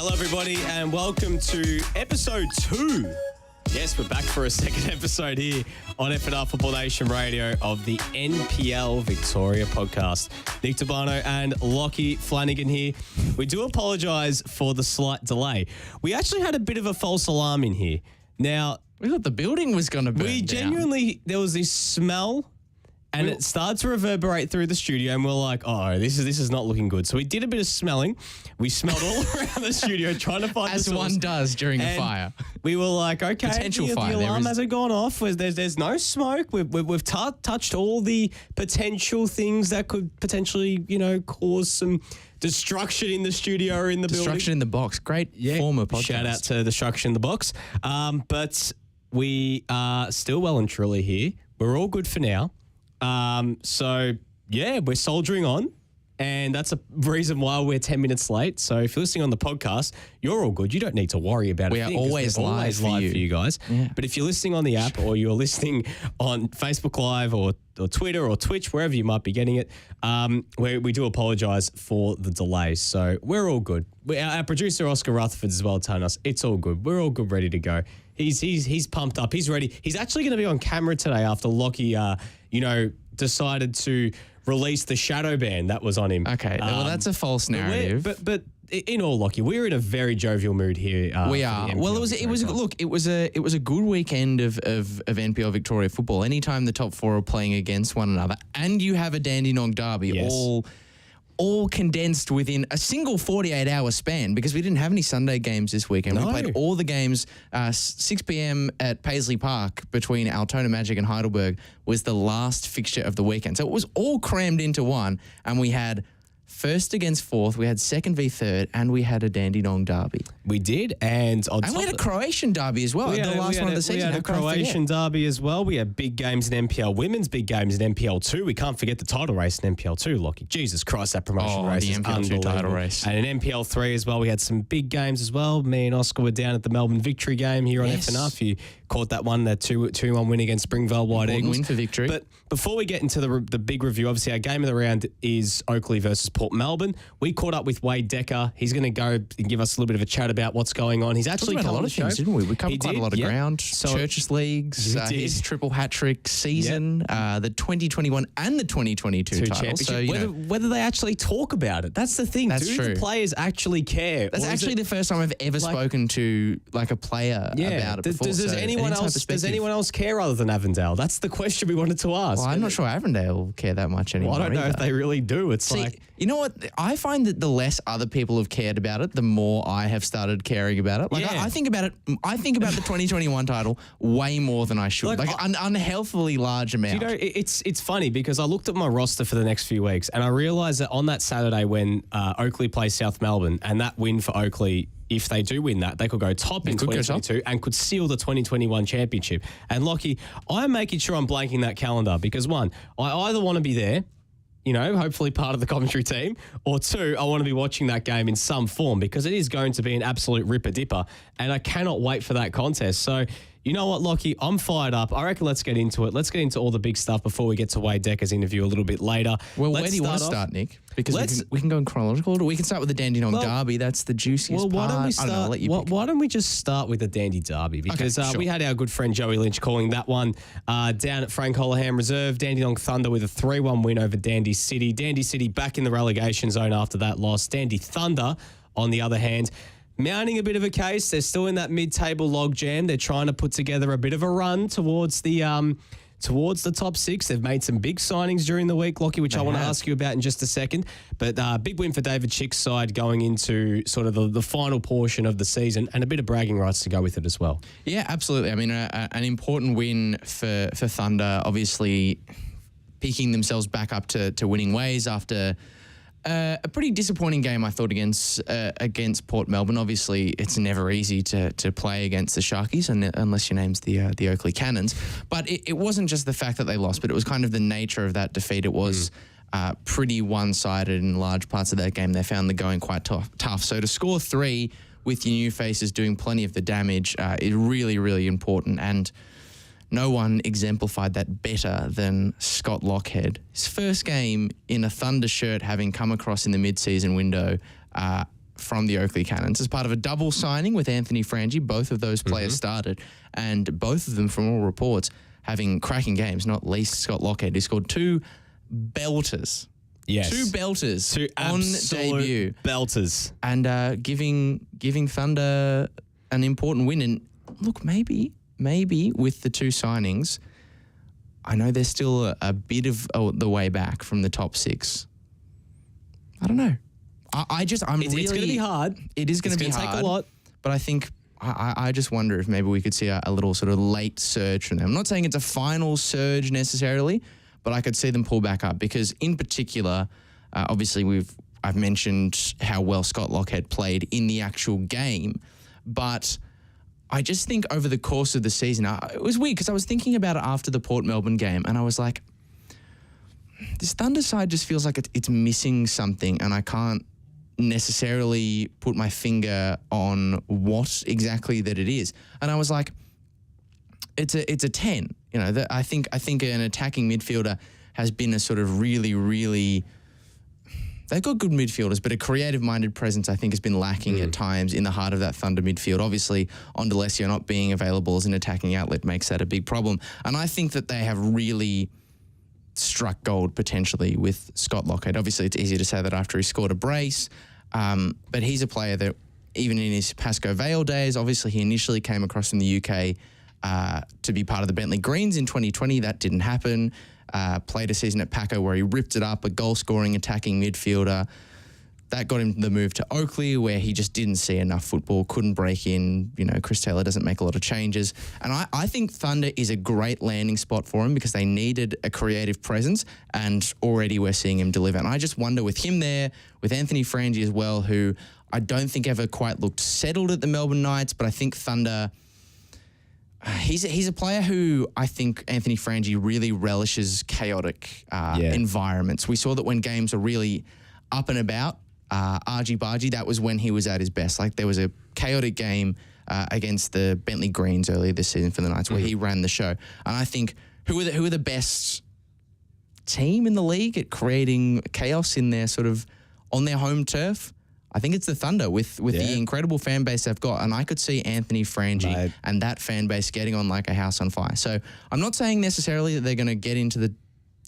Hello, everybody, and welcome to episode 2. Yes, we're back for a second episode here on FNR Football Nation Radio of the NPL Victoria podcast. Nick Tabano and Lachie Flanagan here. We do apologise for the slight delay. We actually had a bit of a false alarm in here. Now, we thought the building was going to burn down. Genuinely, there was this smell and it started to reverberate through the studio, and we're like, oh, this is not looking good. So we did a bit of smelling. We smelled all around the studio trying to find as the source. one does during a fire. We were like, okay, Potential fire. The alarm hasn't gone off. There's no smoke. We've touched all the potential things that could potentially, cause some destruction in the studio or in the building. Destruction in the box. Great former podcast. Shout out to Destruction in the Box. But we are still well and truly here. We're all good for now. So we're soldiering on, and that's a reason why we're 10 minutes late. So if you're listening on the podcast, you're all good. You don't need to worry about it. We are always live for you guys. Yeah. But if you're listening on the app or you're listening on Facebook Live or Twitter or Twitch, wherever you might be getting it, we do apologise for the delays. So we're all good. Our producer, Oscar Rutherford, as well, telling us it's all good. We're all good, ready to go. He's pumped up. He's ready. He's actually going to be on camera today after Lachie, decided to release the shadow ban that was on him. Okay, well, that's a false narrative. But in all, Lachie, we're in a very jovial mood here. We are. Well, it was a good weekend of NPL Victoria football. Anytime the top four are playing against one another, and you have a Dandenong derby, yes. all condensed within a single 48-hour span, because we didn't have any Sunday games this weekend. No. We played all the games. 6 p.m. at Paisley Park between Altona Magic and Heidelberg was the last fixture of the weekend. So it was all crammed into one, and we had first against fourth, we had second v third, and we had a Dandenong derby. We did, and we had a Croatian derby as well. The last one of the season. We had a Croatian derby as well. We had big games in NPL Women's, big games in NPL2. We can't forget the title race in NPL2, Lachie. Jesus Christ, that promotion race the is NPL2 title race. And in NPL3 as well, we had some big games as well. Me and Oscar were down at the Melbourne Victory game here on FNR. If you caught that one, that 2-1 win against Springvale White Eagles. Win for Victory. But before we get into the big review, obviously our game of the round is Oakleigh versus Port Melbourne. We caught up with Wade Dekker. He's going to go and give us a little bit of a chat about what's going on. He's actually talked about a lot of things, didn't we? We covered quite a lot of ground. So Churches Leagues, his triple hat-trick season, the 2021 and the 2022 titles. So, whether they actually talk about it. That's the thing. That's true. The players actually care? That's actually the first time I've ever spoken to a player about it before. Does anyone else care other than Avondale? That's the question we wanted to ask. Well, I'm not sure Avondale care that much anymore. Well, I don't know if they really do. You know what? I find that the less other people have cared about it, the more I have started caring about it. I think about it. I think about the 2021 title way more than I should. An unhealthily large amount. It's funny because I looked at my roster for the next few weeks and I realised that on that Saturday when Oakleigh plays South Melbourne, and that win for Oakleigh, if they do win that, they could go top in 2022 and could seal the 2021 championship. And Lachie, I'm making sure I'm blanking that calendar because one, I either want to be there, hopefully part of the commentary team, or two, I want to be watching that game in some form because it is going to be an absolute ripper-dipper, and I cannot wait for that contest. So, you know what, Lachie? I'm fired up. I reckon let's get into it. Let's get into all the big stuff before we get to Wade Dekker's interview a little bit later. Well, where do you want to start, Nick? Because we can go in chronological order. We can start with the Dandenong derby. That's the juiciest part. Why don't we just start with the Dandy derby? Because we had our good friend Joey Lynch calling that one down at Frank Holohan Reserve. Dandenong Thunder with a 3-1 win over Dandy City. Dandy City back in the relegation zone after that loss. Dandy Thunder, on the other hand, mounting a bit of a case. They're still in that mid-table logjam. They're trying to put together a bit of a run towards the top 6. They've made some big signings during the week, Lachie, which I want to ask you about in just a second. But big win for David Chick's side going into sort of the final portion of the season, and a bit of bragging rights to go with it as well. Yeah, absolutely. I mean, an important win for Thunder, obviously picking themselves back up to winning ways after a pretty disappointing game, I thought, against Port Melbourne. Obviously, it's never easy to play against the Sharkies, unless your name's the Oakleigh Cannons. But it wasn't just the fact that they lost, but it was kind of the nature of that defeat. It was pretty one-sided in large parts of that game. They found the going quite tough. So to score 3 with your new faces doing plenty of the damage is really, really important. And no one exemplified that better than Scott Lockhead. His first game in a Thunder shirt, having come across in the mid-season window, from the Oakleigh Cannons as part of a double signing with Anthony Frangi. Both of those players started, and both of them, from all reports, having cracking games, not least Scott Lockhead, who scored 2 belters. Yes. 2 belters 2 on absolute debut. belters. And giving Thunder an important win. And look, maybe with the 2 signings, I know they're still a bit of the way back from the top 6. I don't know. It's going to be hard. It is going to be hard. Take a lot. But I think I just wonder if maybe we could see a little sort of late surge from them. I'm not saying it's a final surge necessarily, but I could see them pull back up because, in particular, obviously I've mentioned how well Scott Lockhead played in the actual game, but I just think over the course of the season, it was weird because I was thinking about it after the Port Melbourne game, and I was like, this Thunder side just feels like it's missing something, and I can't necessarily put my finger on what exactly that it is. And I was like, it's a 10. You know, I think an attacking midfielder has been a sort of really. They've got good midfielders, but a creative-minded presence, I think, has been lacking at times in the heart of that Thunder midfield. Obviously, Ondalesio not being available as an attacking outlet makes that a big problem. And I think that they have really struck gold potentially with Scott Lockhead. Obviously, it's easy to say that after he scored a brace, but he's a player that, even in his Pascoe Vale days, obviously he initially came across from the UK to be part of the Bentley Greens in 2020. That didn't happen. Played a season at Paco where he ripped it up, a goal-scoring attacking midfielder. That got him the move to Oakleigh, where he just didn't see enough football, couldn't break in. You know, Chris Taylor doesn't make a lot of changes. And I think Thunder is a great landing spot for him because they needed a creative presence, and already we're seeing him deliver. And I just wonder, with him there, with Anthony Frangi as well, who I don't think ever quite looked settled at the Melbourne Knights, but I think Thunder... He's a player who I think Anthony Frangi really relishes chaotic environments. We saw that when games are really up and about, argy-bargy, that was when he was at his best. Like, there was a chaotic game against the Bentley Greens earlier this season for the Knights where he ran the show. And I think who are the best team in the league at creating chaos in their sort of on their home turf? I think it's the Thunder with the incredible fan base they've got. And I could see Anthony Frangi and that fan base getting on like a house on fire. So I'm not saying necessarily that they're going to get into the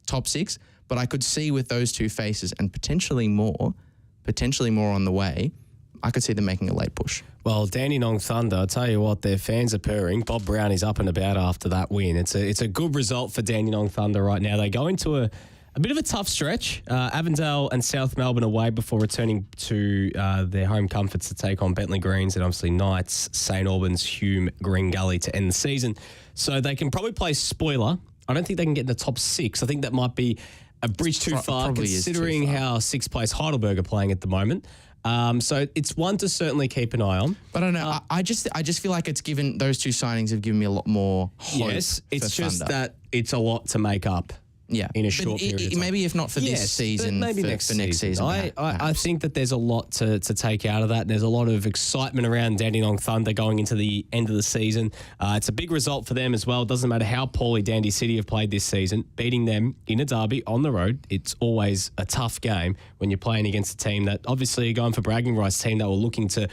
top 6, but I could see with those 2 faces and potentially more on the way, I could see them making a late push. Well, Dandenong Thunder, I'll tell you what, their fans are purring. Bob Brown is up and about after that win. It's a good result for Dandenong Thunder right now. They go into a bit of a tough stretch. Avondale and South Melbourne away before returning to their home comforts to take on Bentley Greens and obviously Knights, St Albans, Hume, Green Gully to end the season. So they can probably play spoiler. I don't think they can get in the top 6. I think that might be a bridge too far considering how 6th place Heidelberg are playing at the moment. So it's one to certainly keep an eye on. But I don't know. I just feel like it's given, those 2 signings have given me a lot more hope. Yes, it's just Thunder. That it's a lot to make up. Yeah, in a short period of time. Maybe if not for this season, maybe for next season. I think that there's a lot to take out of that. And there's a lot of excitement around Dandenong Thunder going into the end of the season. It's a big result for them as well. It doesn't matter how poorly Dandy City have played this season. Beating them in a derby on the road, it's always a tough game when you're playing against a team that obviously are going for bragging rights, team that were looking to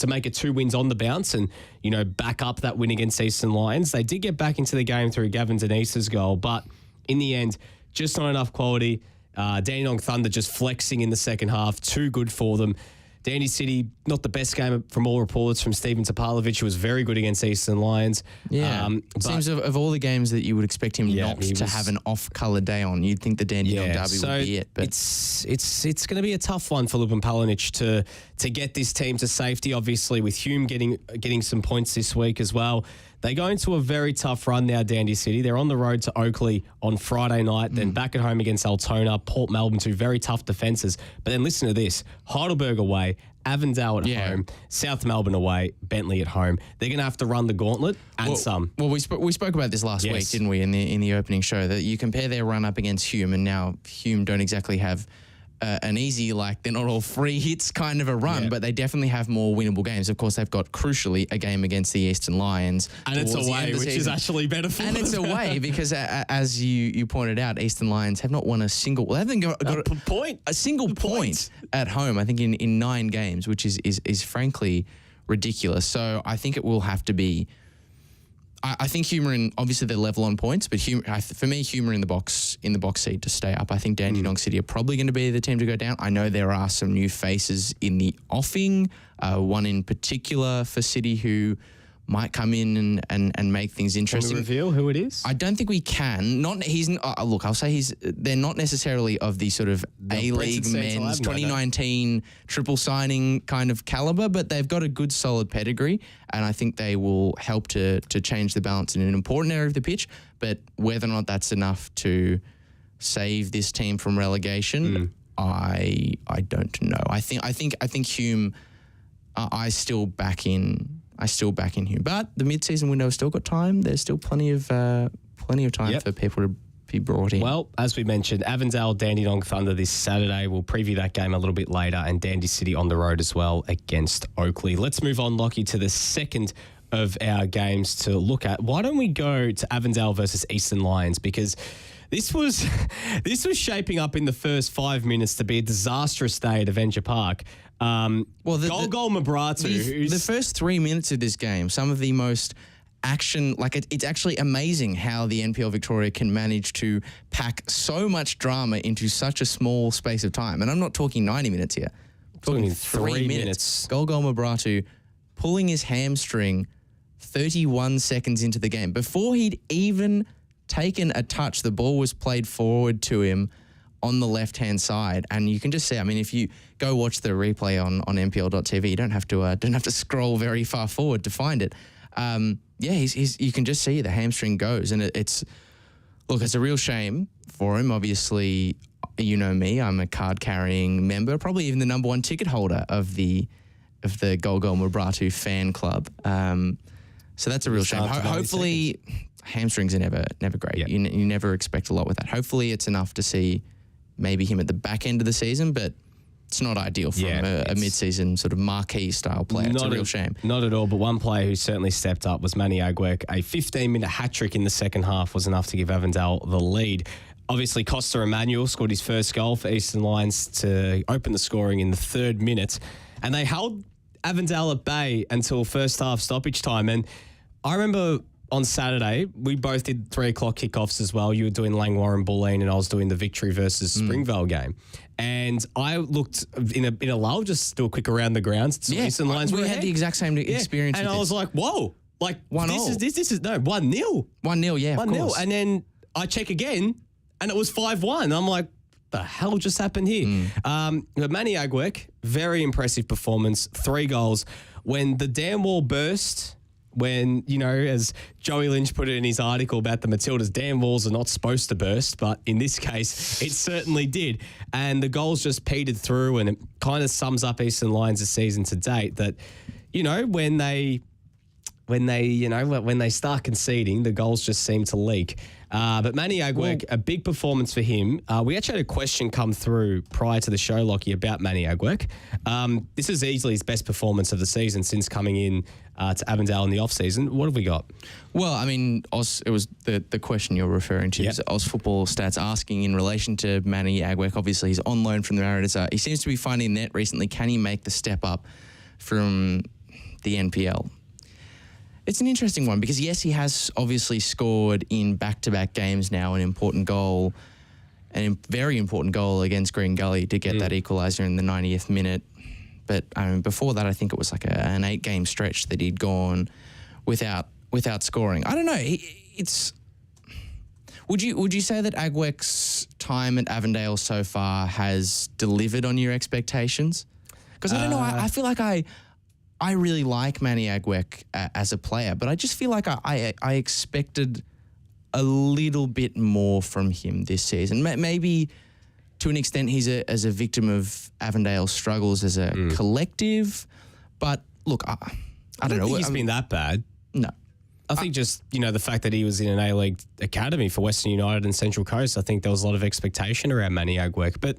make it 2 wins on the bounce and, you know, back up that win against Eastern Lions. They did get back into the game through Gavin Denise's goal, but in the end, just not enough quality. Dandenong Thunder just flexing in the second half. Too good for them. Dandy City, not the best game from all reports from Steven Topalovic, who was very good against Eastern Lions. Yeah. Seems of all the games that you would expect him not to have an off-colour day on, you'd think the Dandenong derby would be it. But it's going to be a tough one for Lupin Palinic to get this team to safety, obviously, with Hume getting some points this week as well. They go into a very tough run now, Dandy City. They're on the road to Oakleigh on Friday night, then back at home against Altona, Port Melbourne, 2 very tough defences. But then listen to this, Heidelberg away, Avondale at home, South Melbourne away, Bentley at home. They're going to have to run the gauntlet and some. Well, we spoke about this last week, didn't we, in the opening show, that you compare their run up against Hume, and now Hume don't exactly have an easy, like they're not all free hits kind of a run, but they definitely have more winnable games. Of course, they've got crucially a game against the Eastern Lions. And it's away, which is actually better for them. And it's away because, as you pointed out, Eastern Lions have not won a single, they haven't got a single point at home, I think, in 9 games, which is frankly ridiculous. So I think it will have to be, I think Humour in, obviously they're level on points, but for me, Humour in the box seat to stay up. I think Dandenong City are probably going to be the team to go down. I know there are some new faces in the offing, one in particular for City who might come in and make things interesting. Can we reveal who it is? I don't think we can. Look, I'll say they're not necessarily of the sort of A-League men's 2019 triple signing kind of caliber, but they've got a good solid pedigree, and I think they will help to change the balance in an important area of the pitch. But whether or not that's enough to save this team from relegation, I don't know. I think Hume. I still back in Hume, but the mid-season window has still got time. There's still plenty of time for people to be brought in. Well, as we mentioned, Avondale, Dandenong Thunder this Saturday. We'll preview that game a little bit later, and Dandy City on the road as well against Oakleigh. Let's move on, Lachie, to the second of our games to look at. Why don't we go to Avondale versus Eastern Lions? Because this was shaping up in the first 5 minutes to be a disastrous day at Avenger Park. Gol Mabratu. The first 3 minutes of this game, some of the most action, like it's actually amazing how the NPL Victoria can manage to pack so much drama into such a small space of time. And I'm not talking 90 minutes here. I'm talking 3 minutes. Gol Mabratu pulling his hamstring 31 seconds into the game. Before he'd even taken a touch, the ball was played forward to him on the left-hand side, and you can just see, I mean, if you go watch the replay on NPL.tv, you don't have to scroll very far forward to find it. You can just see the hamstring goes, and it's a real shame for him. Obviously, you know me, I'm a card-carrying member, probably even the number 1 ticket holder of the Gol Mabratu fan club. So that's a real shame. Hopefully, hamstrings are never great. Yep. You never expect a lot with that. Hopefully, it's enough to see maybe him at the back end of the season, but it's not ideal from a mid-season sort of marquee style player. It's a real shame. Not at all, but one player who certainly stepped up was Manny Agwek. A 15-minute hat-trick in the second half was enough to give Avondale the lead. Obviously, Costa Emmanuel scored his first goal for Eastern Lions to open the scoring in the 3rd minute, and they held Avondale at bay until first half stoppage time. And I remember on Saturday, we both did 3 o'clock kickoffs as well. You were doing Langwarrin Bulleen and I was doing the Victory versus Springvale game. And I looked in a lull, just do a quick around the grounds. Eastern Lions we had the exact same experience. And I was like, whoa, like this is 1-0. 1-0, yeah, 1-0. And then I check again and it was 5-1. I'm like, the hell just happened here? But Manny Agwek, very impressive performance, 3 goals. When the dam wall burst, when, as Joey Lynch put it in his article about the Matildas, dam walls are not supposed to burst, but in this case, it certainly did. And the goals just petered through, and it kind of sums up Eastern Lions' season to date that, when they start conceding, the goals just seem to leak. But Manny Agwek, a big performance for him. We actually had a question come through prior to the show, Lachie, about Manny Agwek. This is easily his best performance of the season since coming in to Avondale in the off-season. What have we got? Well, I mean, it was the question you're referring to. Is Oz Football Stats asking in relation to Manny Agwek. Obviously, he's on loan from the Mariners. He seems to be finding net recently. Can he make the step up from the NPL? It's an interesting one because, yes, he has obviously scored in back-to-back games now an important goal, a very important goal against Green Gully to get that equaliser in the 90th minute. But before that, I think it was like an 8-game stretch that he'd gone without scoring. I don't know. Would you say that Agwek's time at Avondale so far has delivered on your expectations? Because I don't know. I feel like I really like Manny Agwek as a player, but I just feel like I expected a little bit more from him this season. Maybe to an extent he's as a victim of Avondale's struggles as a collective, but look, I don't know. Think he's been that bad. No. I think just, the fact that he was in an A-League academy for Western United and Central Coast, I think there was a lot of expectation around Manny Agwek, but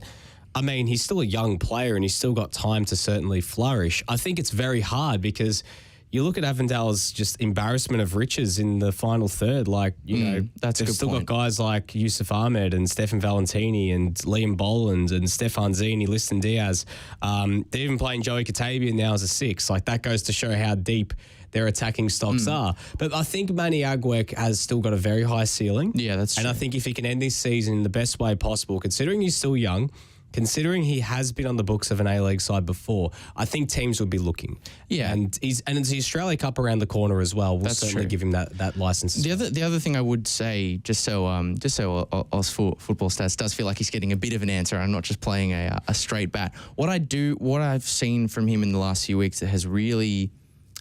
I mean, he's still a young player and he's still got time to certainly flourish. I think it's very hard because you look at Avondale's just embarrassment of riches in the final third. Like, you know, that's a they've good still point. got guys like Yusuf Ahmed and Stefan Valentini and Liam Boland and Stefan Zini, Liston Diaz. They're even playing Joey Katabian now as a 6. Like, that goes to show how deep their attacking stocks are. But I think Manny Agwek has still got a very high ceiling. Yeah, that's true. And I think if he can end this season in the best way possible, considering he's still young, considering he has been on the books of an A-League side before, I think teams will be looking. Yeah. And it's the Australia Cup around the corner as well. We'll certainly true. give him that license. The other thing I would say, just so Oz Football Stats does feel like he's getting a bit of an answer. I'm not just playing a straight bat. What I've seen from him in the last few weeks that has really,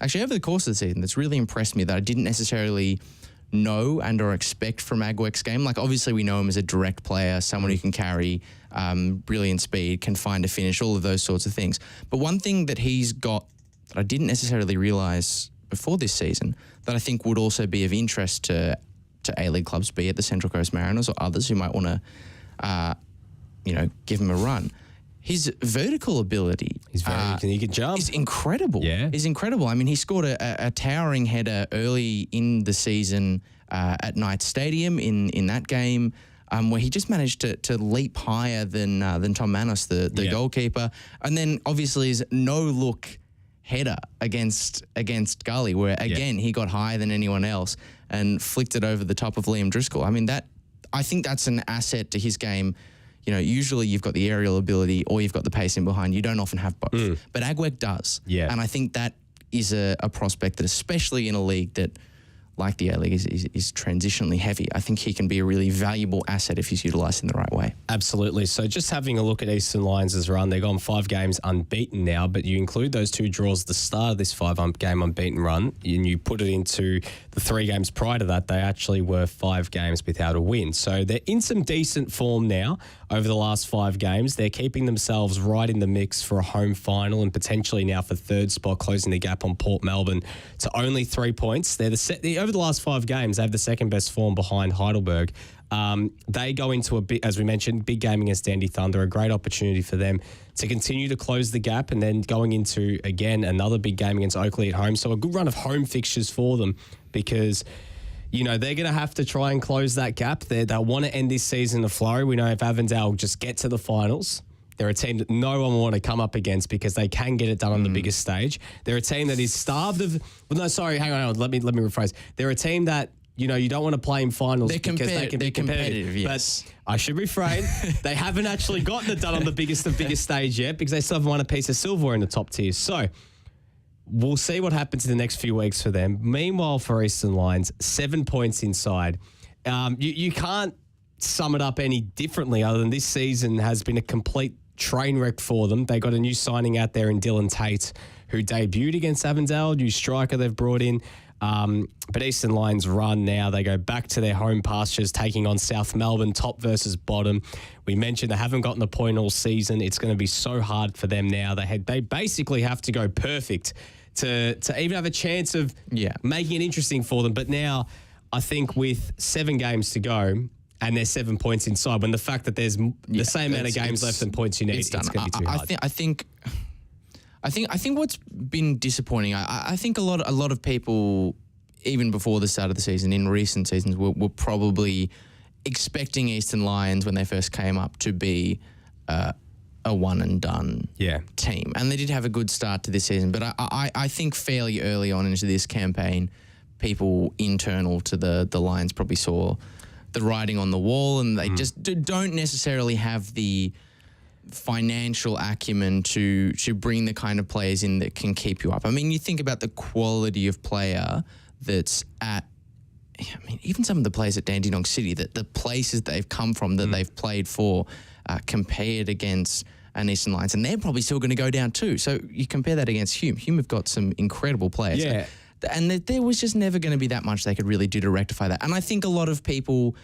actually over the course of the season, that's really impressed me that I didn't necessarily know and or expect from Agwek's game. Like, obviously we know him as a direct player, someone who can carry, brilliant speed, can find a finish, all of those sorts of things. But one thing that he's got that I didn't necessarily realise before this season that I think would also be of interest to A-League clubs, be it the Central Coast Mariners or others who might want to, give him a run. His vertical ability, He's he can jump. is incredible. Yeah. Is incredible. I mean, he scored a towering header early in the season at Knight Stadium in that game, where he just managed to leap higher than Tom Manos, the goalkeeper. And then obviously his no-look header against Gully, where again he got higher than anyone else and flicked it over the top of Liam Driscoll. I mean, I think that's an asset to his game. You know, usually you've got the aerial ability or you've got the pace in behind. You don't often have both. But Agwek does. Yeah. And I think that is a prospect that, especially in a league that, like the A-League, is transitionally heavy, I think he can be a really valuable asset if he's utilised in the right way. Absolutely. So just having a look at Eastern Lions' run, they've gone 5 games unbeaten now, but you include those 2 draws at the start of this 5-game unbeaten run, and you put it into the 3 games prior to that, they actually were 5 games without a win. So they're in some decent form now over the last 5 games. They're keeping themselves right in the mix for a home final and potentially now for 3rd spot, closing the gap on Port Melbourne to only 3 points. Over the last 5 games, they have the 2nd best form behind Heidelberg. They go into as we mentioned, big game against Dandy Thunder, a great opportunity for them to continue to close the gap, and then going into, again, another big game against Oakleigh at home. So a good run of home fixtures for them because, you know, they're going to have to try and close that gap. They'll want to end this season in a flurry. We know if Avondale just get to the finals, they're a team that no one will want to come up against because they can get it done on the biggest stage. They're a team that is starved of... Well, no, sorry, hang on. Let me rephrase. They're a team that, you know, you don't want to play in finals because they can be competitive. Yes. But I should refrain. They haven't actually gotten it done on the biggest stage yet because they still haven't won a piece of silverware in the top tier. So we'll see what happens in the next few weeks for them. Meanwhile, for Eastern Lions, 7 points inside. You can't sum it up any differently other than this season has been a complete train wreck for them. They got a new signing out there in Dylan Tate, who debuted against Avondale, new striker they've brought in. But Eastern Lions run now. They go back to their home pastures, taking on South Melbourne, top versus bottom. We mentioned they haven't gotten a point all season. It's going to be so hard for them now. They basically have to go perfect to even have a chance of making it interesting for them. But now I think with 7 games to go, and there's 7 points inside, when the fact that there's the same amount of games left than points you need, it's going to be too hard. I think what's been disappointing, I think a lot of people, even before the start of the season, in recent seasons, were probably expecting Eastern Lions when they first came up to be a one and done team. And they did have a good start to this season. But I think fairly early on into this campaign, people internal to the Lions probably saw the writing on the wall, and they just don't necessarily have the financial acumen to bring the kind of players in that can keep you up. I mean, you think about the quality of player that's at, I mean, even some of the players at Dandenong City, that the places they've come from, that they've played for, compared against an Eastern Lions, and they're probably still going to go down too. So you compare that against Hume. Hume have got some incredible players. Yeah. And there was just never going to be that much they could really do to rectify that. And I think a lot of people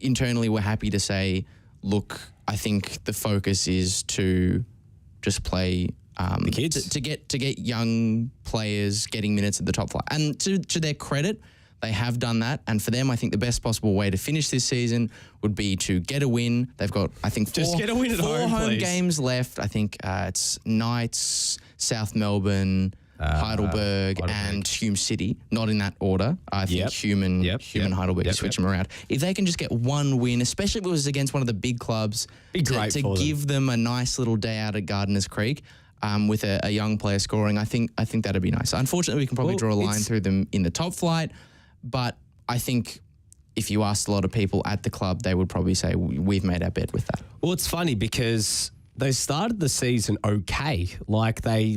internally were happy to say, look, I think the focus is to just play the kids to get young players getting minutes at the top flight. And to their credit, They have done that, and for them, I think the best possible way to finish this season would be to get a win. They've got, I think, Just get a win at four home please. games left. I think it's Knights, South Melbourne, Heidelberg, and Hume City. Not in that order. I think Hume and Heidelberg, switch them around. If they can just get one win, especially if it was against one of the big clubs, to give them a nice little day out at Gardeners Creek, with a young player scoring, I think that'd be nice. Unfortunately, we can probably draw a line through them in the top flight, but I think if you asked a lot of people at the club, they would probably say we've made our bet with that. Well, it's funny because they started the season okay. Like they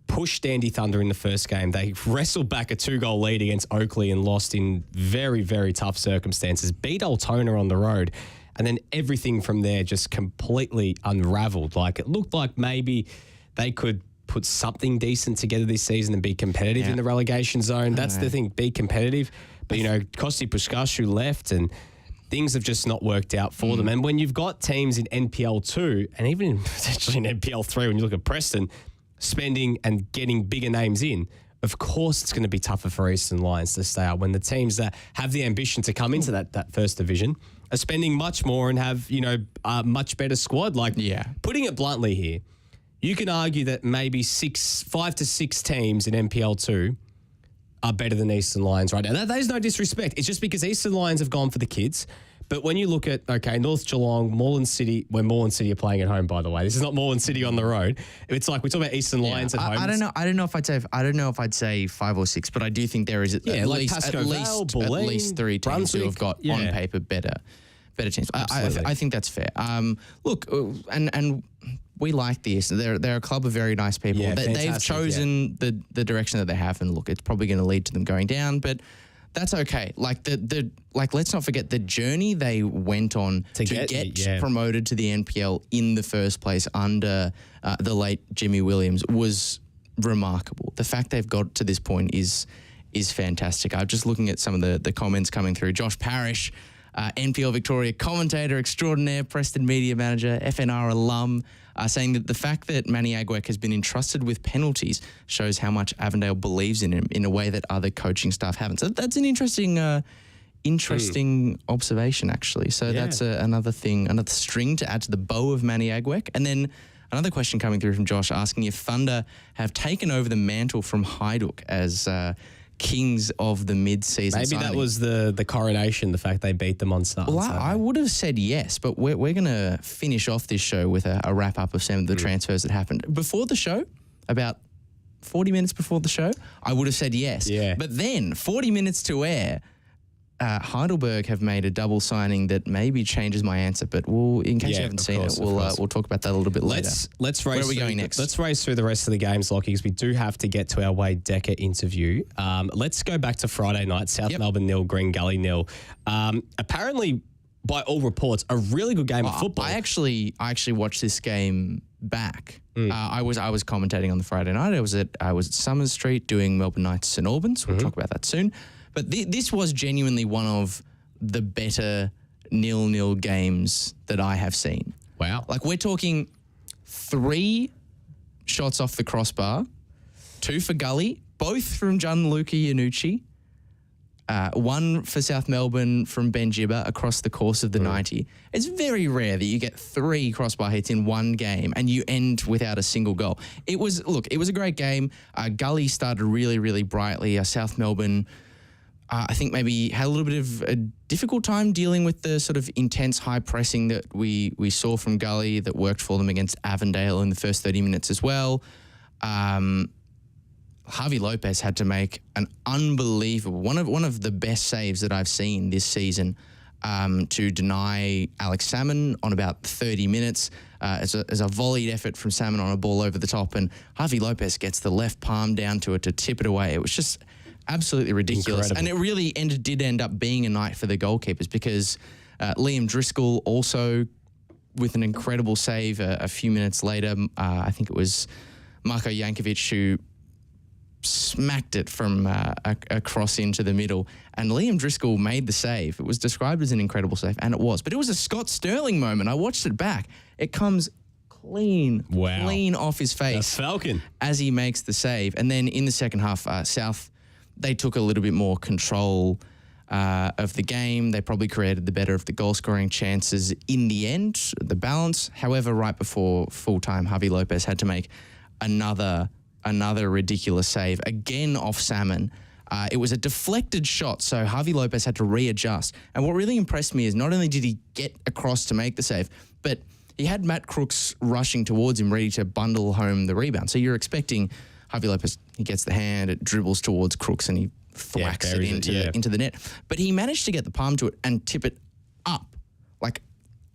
pushed Dandy Thunder in the first game. They wrestled back a 2-goal lead against Oakleigh and lost in very, very tough circumstances. Beat Altona on the road. And then everything from there just completely unraveled. Like it looked like maybe they could put something decent together this season and be competitive in the relegation zone. That's the thing, be competitive. But, Kosti Puskashu left and things have just not worked out for them. And when you've got teams in NPL2 and even potentially in NPL3, when you look at Preston, spending and getting bigger names in, of course it's going to be tougher for Eastern Lions to stay up when the teams that have the ambition to come into that first division are spending much more and have, a much better squad. Putting it bluntly here, you can argue that maybe 5 to 6 teams in NPL2 are better than Eastern Lions right now. That is no disrespect. It's just because Eastern Lions have gone for the kids. But when you look at, North Geelong, Moreland City, when Moreland City are playing at home, by the way, this is not Moreland City on the road. It's like we're talking about Eastern Lions at home. I don't know if I'd say 5 or 6, but I do think there is at least 3 teams who have got on paper better teams. I think that's fair. Look, and we like this. They're a club of very nice people. Yeah, they've chosen the direction that they have, and look, it's probably going to lead to them going down, but that's okay. Let's not forget the journey they went on to get promoted to the NPL in the first place under the late Jimmy Williams was remarkable. The fact they've got to this point is fantastic. I'm just looking at some of the comments coming through. Josh Parrish, NPL Victoria commentator extraordinaire, Preston media manager, FNR alum, saying that the fact that Manny Agwek has been entrusted with penalties shows how much Avondale believes in him in a way that other coaching staff haven't. So that's an interesting observation, actually. So that's another string to add to the bow of Manny Agwek. And then another question coming through from Josh asking if Thunder have taken over the mantle from Hajduk as kings of the mid-season Maybe signing. that was the coronation, the fact they beat them on start. Well, I would have said yes, but we're going to finish off this show with a wrap-up of some of the transfers that happened. Before the show, about 40 minutes before the show, I would have said yes. Yeah. But then, 40 minutes to air, Heidelberg have made a double signing that maybe changes my answer, but in case you haven't seen it, we'll talk about that a little bit later. Let's race. Where are we going next? Let's race through the rest of the games, Lachie, because we do have to get to our Wade Dekker interview. Let's go back to Friday night. South Melbourne 0, Green Gully 0. Apparently, by all reports, a really good game of football. I actually watched this game back. I was commentating on the Friday night. I was at Summers Street doing Melbourne Knights St Albans. We'll talk about that soon. But this was genuinely one of the better 0-0 games that I have seen. Wow. Like, we're talking 3 shots off the crossbar, 2 for Gully, both from Gianluca Iannucci, 1 for South Melbourne from Ben Gibber across the course of the 90. It's very rare that you get 3 crossbar hits in one game and you end without a single goal. It was a great game. Gully started really, really brightly. South Melbourne, I think maybe had a little bit of a difficult time dealing with the sort of intense high pressing that we saw from Gully that worked for them against Avondale in the first 30 minutes as well. Javi Lopez had to make an unbelievable, one of the best saves that I've seen this season to deny Alex Salmon on about 30 minutes as a volleyed effort from Salmon on a ball over the top, and Javi Lopez gets the left palm down to it to tip it away. It was just absolutely ridiculous. Incredible. And it really did end up being a night for the goalkeepers because Liam Driscoll also with an incredible save a few minutes later. I think it was Marko Jankovic who smacked it from a cross into the middle, and Liam Driscoll made the save. It was described as an incredible save, and it was. But it was a Scott Sterling moment. I watched it back. It comes clean off his face. The Falcon. As he makes the save. And then in the second half, South they took a little bit more control of the game. They probably created the better of the goal-scoring chances in the end, the balance. However, right before full-time, Javi Lopez had to make another ridiculous save, again off Salmon. It was a deflected shot, so Javi Lopez had to readjust. And what really impressed me is not only did he get across to make the save, but he had Matt Crooks rushing towards him, ready to bundle home the rebound. So you're expecting Javi Lopez, he gets the hand, it dribbles towards Crooks, and he thwacks it into the net. But he managed to get the palm to it and tip it up, like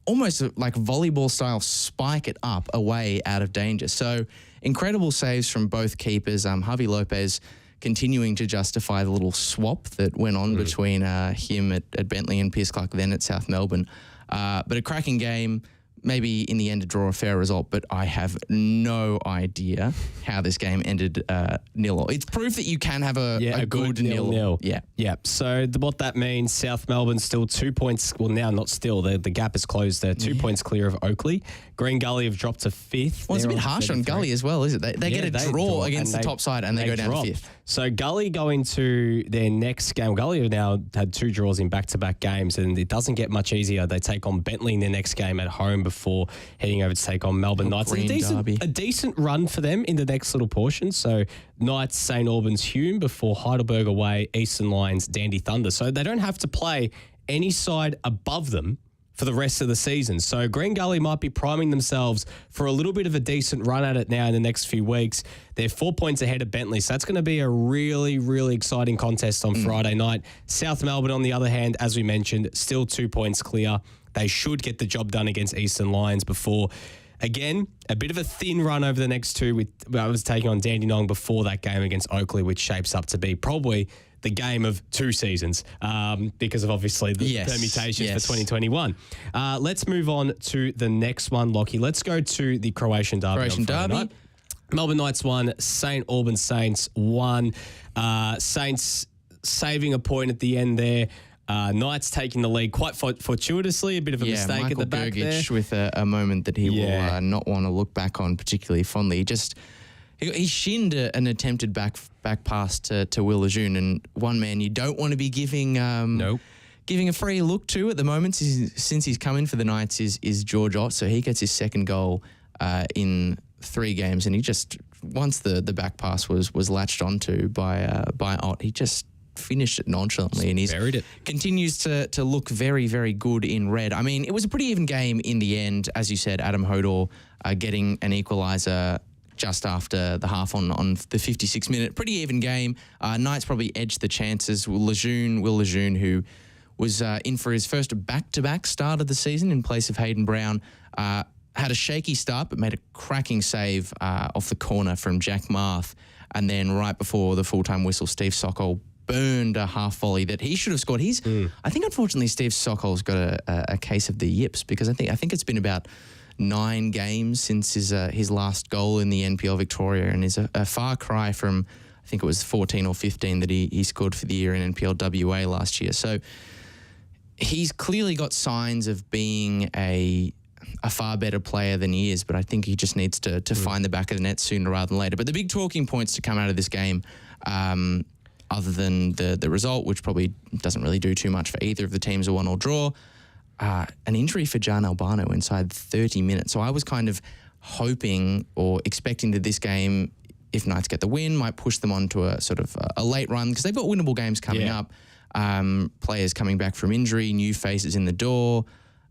almost like volleyball style, spike it up away out of danger. So incredible saves from both keepers. Javi Lopez continuing to justify the little swap that went on between him at Bentley and Pierce Clark, then at South Melbourne. But a cracking game. Maybe in the end to draw a fair result, but I have no idea how this game ended 0-0. It's proof that you can have a good 0-0. Yeah. So what that means, South Melbourne still 2 points. Well, now not still. The gap is closed. They're 2 points clear of Oakleigh. Green Gully have dropped to 5th. Well, it's a bit harsh on Gully as well, is it? They get a draw against the top side and they go down to 5th. So Gully going to their next game. Gully have now had 2 draws in back-to-back games, and it doesn't get much easier. They take on Bentley in their next game at home before heading over to take on Melbourne Knights. A decent run for them in the next little portion. So Knights, St Albans, Hume before Heidelberg away, Eastern Lions, Dandy Thunder. So they don't have to play any side above them for the rest of the season. So Green Gully might be priming themselves for a little bit of a decent run at it now in the next few weeks. They're 4 points ahead of Bentley, so that's going to be a really, really exciting contest on Friday night. South Melbourne, on the other hand, as we mentioned, still 2 points clear. They should get the job done against Eastern Lions before, again, a bit of a thin run over the next two. I was taking on Dandenong before that game against Oakleigh, which shapes up to be probably the game of 2 seasons because of obviously the permutations for 2021. Let's move on to the next one, Lachie. Let's go to the Croatian Derby. Night. Melbourne Knights won, St Albans Saints won. Saints saving a point at the end there. Knights taking the lead quite fortuitously, a bit of a mistake at the back there. With a moment that he will not want to look back on particularly fondly. He shinned an attempted back pass to Will Lejeune, and one man you don't want to be giving a free look to at the moment since he's come in for the Knights is George Ott. So he gets his second goal in 3 games, and he just, once the back pass was latched onto by Ott, he just finished it nonchalantly, and he's buried it. Continues to look very, very good in red. I mean, it was a pretty even game in the end. As you said, Adam Hodor getting an equaliser just after the half on the 56th minute. Pretty even game. Knights probably edged the chances. Will Lejeune, who was in for his first back-to-back start of the season in place of Hayden Brown, had a shaky start but made a cracking save off the corner from Jack Marth. And then right before the full-time whistle, Steve Sokol burned a half volley that he should have scored. I think, unfortunately, Steve Sokol's got a case of the yips, because I think it's been about 9 games since his last goal in the NPL Victoria, and is a far cry from, I think it was 14 or 15 that he scored for the year in NPLWA last year. So he's clearly got signs of being a far better player than he is, but I think he just needs to find the back of the net sooner rather than later. But the big talking points to come out of this game, other than the result, which probably doesn't really do too much for either of the teams, a 1-1 draw, an injury for Jan Albano inside 30 minutes. So I was kind of hoping or expecting that this game, if Knights get the win, might push them on to a sort of a late run, because they've got winnable games coming up. Players coming back from injury, new faces in the door.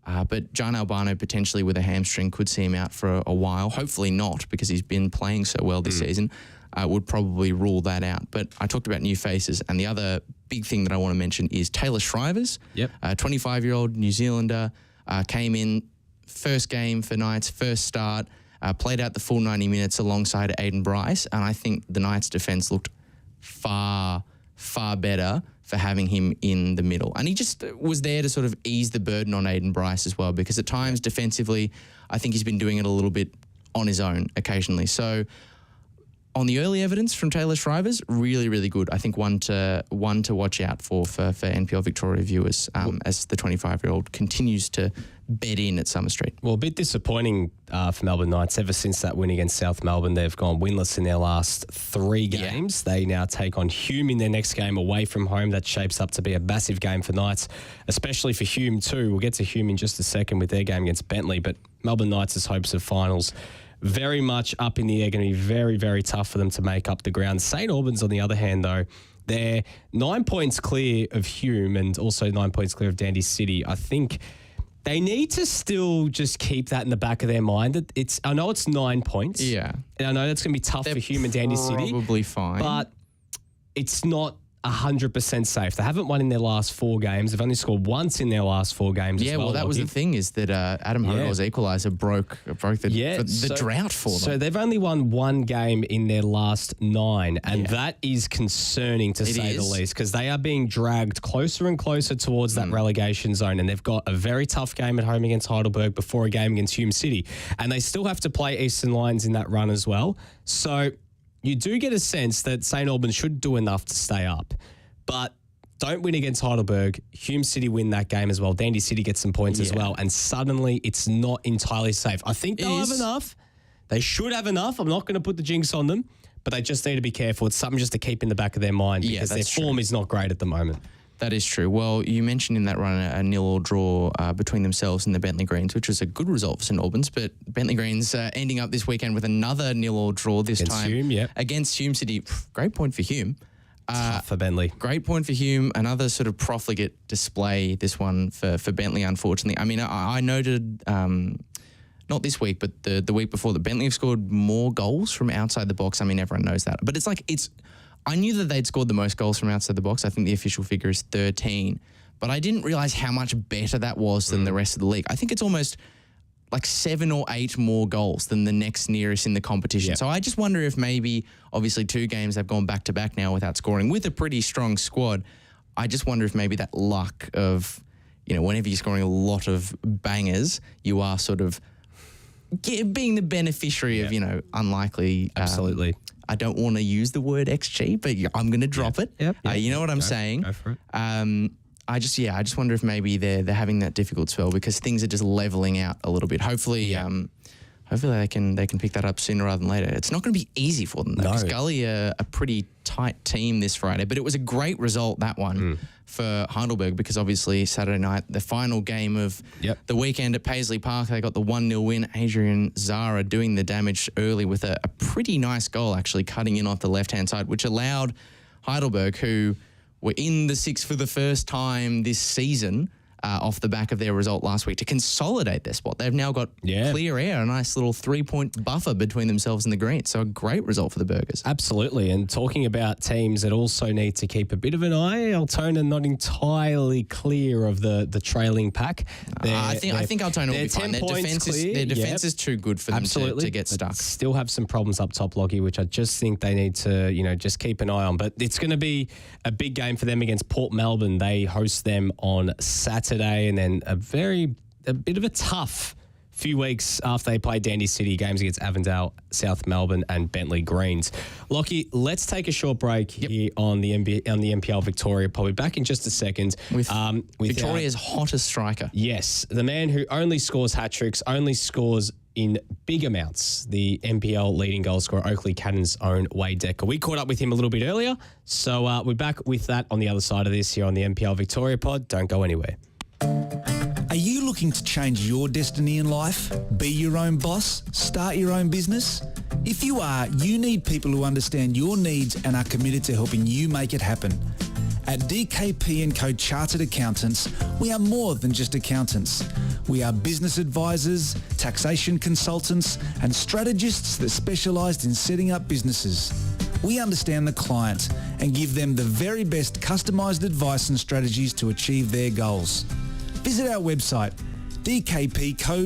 But Jan Albano potentially with a hamstring could see him out for a while. Hopefully not, because he's been playing so well this season. Would probably rule that out. But I talked about new faces, and the other big thing that I want to mention is Taylor Shrivers, 25-year-old New Zealander, came in first game for Knights, first start, played out the full 90 minutes alongside Aiden Bryce, and I think the Knights' defence looked far, far better for having him in the middle. And he just was there to sort of ease the burden on Aiden Bryce as well, because at times defensively, I think he's been doing it a little bit on his own occasionally. So on the early evidence from Taylor Shrivers, really, really good. I think one to watch out for NPL Victoria viewers as the 25-year-old continues to bed in at Summer Street. Well, a bit disappointing for Melbourne Knights. Ever since that win against South Melbourne, they've gone winless in their last 3 games. Yeah. They now take on Hume in their next game away from home. That shapes up to be a massive game for Knights, especially for Hume too. We'll get to Hume in just a second with their game against Bentley, but Melbourne Knights' hopes of finals very much up in the air, going to be very, very tough for them to make up the ground. St Albans, on the other hand, though, they're 9 points clear of Hume and also 9 points clear of Dandy City. I think they need to still just keep that in the back of their mind. I know it's 9 points. Yeah. And I know that's going to be tough for Hume and Dandy City. Probably fine. But it's not 100% safe. They haven't won in their last 4 games. They've only scored once in their last 4 games. Yeah, well, that was the thing, is that Adam Hogarth's equaliser broke the drought for them. So they've only won 1 game in their last 9, and that is concerning to say the least, because they are being dragged closer and closer towards that relegation zone, and they've got a very tough game at home against Heidelberg before a game against Hume City, and they still have to play Eastern Lions in that run as well. So you do get a sense that St Albans should do enough to stay up, but don't win against Heidelberg. Hume City win that game as well. Dandy City gets some points as well, and suddenly it's not entirely safe. I think they'll have enough. They should have enough. I'm not going to put the jinx on them, but they just need to be careful. It's something just to keep in the back of their mind because their form is not great at the moment. That is true. Well, you mentioned in that run a 0-0 draw between themselves and the Bentley Greens, which was a good result for St Albans, but Bentley Greens ending up this weekend with another 0-0 draw this against time. Hume, against Hume City. Great point for Hume. Tough for Bentley. Great point for Hume. Another sort of profligate display, this one for Bentley, unfortunately. I mean, I noted, not this week, but the week before, that Bentley have scored more goals from outside the box. I mean, everyone knows that. But I knew that they'd scored the most goals from outside the box. I think the official figure is 13. But I didn't realise how much better that was than the rest of the league. I think it's almost like 7 or 8 more goals than the next nearest in the competition. So I just wonder if maybe, obviously 2 games they've gone back-to-back now without scoring with a pretty strong squad. I just wonder if maybe that luck of, whenever you're scoring a lot of bangers, you are sort of being the beneficiary of, unlikely... Absolutely. I don't want to use the word XG, but I'm going to drop it. You know what I'm saying? Go for it. I just wonder if maybe they're having that difficult spell because things are just leveling out a little bit. Hopefully, hopefully they can pick that up sooner rather than later. It's not going to be easy for them though, because Gully are a pretty tight team this Friday, but it was a great result, that one, for Heidelberg, because obviously Saturday night, the final game of the weekend at Paisley Park, they got the 1-0 win. Adrian Zara doing the damage early with a pretty nice goal, actually cutting in off the left-hand side, which allowed Heidelberg, who were in the 6 for the first time this season, off the back of their result last week, to consolidate their spot. They've now got clear air, a nice little 3-point buffer between themselves and the Greens. So a great result for the Burgers. Absolutely. And talking about teams that also need to keep a bit of an eye, Altona not entirely clear of the trailing pack. I think Altona will be fine. Their defense is too good for them to get stuck. Still have some problems up top, Lachie, which I just think they need to, just keep an eye on. But it's going to be a big game for them against Port Melbourne. They host them on Saturday, and then a bit of a tough few weeks after they played Dandy City, games against Avondale, South Melbourne and Bentley Greens. Lachie, let's take a short break here on the NPL Victoria. Probably back in just a second. With Victoria's hottest striker. Yes, the man who only scores hat-tricks, only scores in big amounts, the NPL leading goal scorer, Oakleigh Cannons' own Wade Dekker. We caught up with him a little bit earlier, so we're back with that on the other side of this here on the NPL Victoria pod. Don't go anywhere. Are you looking to change your destiny in life? Be your own boss? Start your own business? If you are, you need people who understand your needs and are committed to helping you make it happen. At DKP & Co Chartered Accountants, we are more than just accountants. We are business advisors, taxation consultants, and strategists that specialise in setting up businesses. We understand the client and give them the very best customised advice and strategies to achieve their goals. Visit our website dkpco.com.au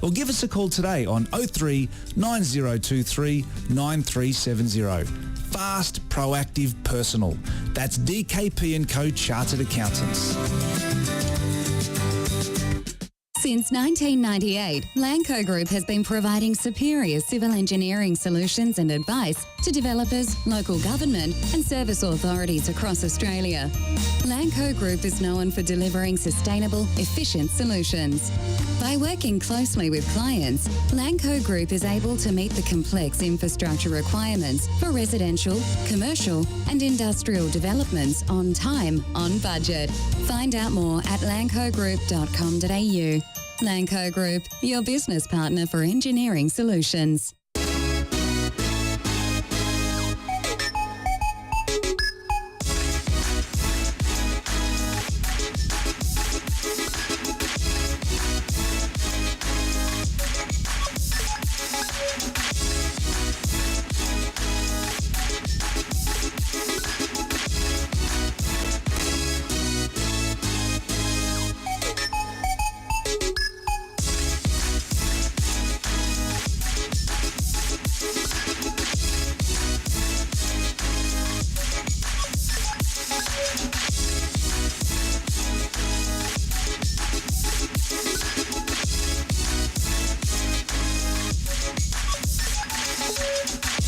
or give us a call today on 03 9023 9370. Fast, proactive, personal. That's DKP & Co Chartered Accountants. Since 1998, Lanco Group has been providing superior civil engineering solutions and advice to developers, local government and service authorities across Australia. Lanco Group is known for delivering sustainable, efficient solutions. By working closely with clients, Lanco Group is able to meet the complex infrastructure requirements for residential, commercial and industrial developments on time, on budget. Find out more at lancogroup.com.au. Lanco Group, your business partner for engineering solutions.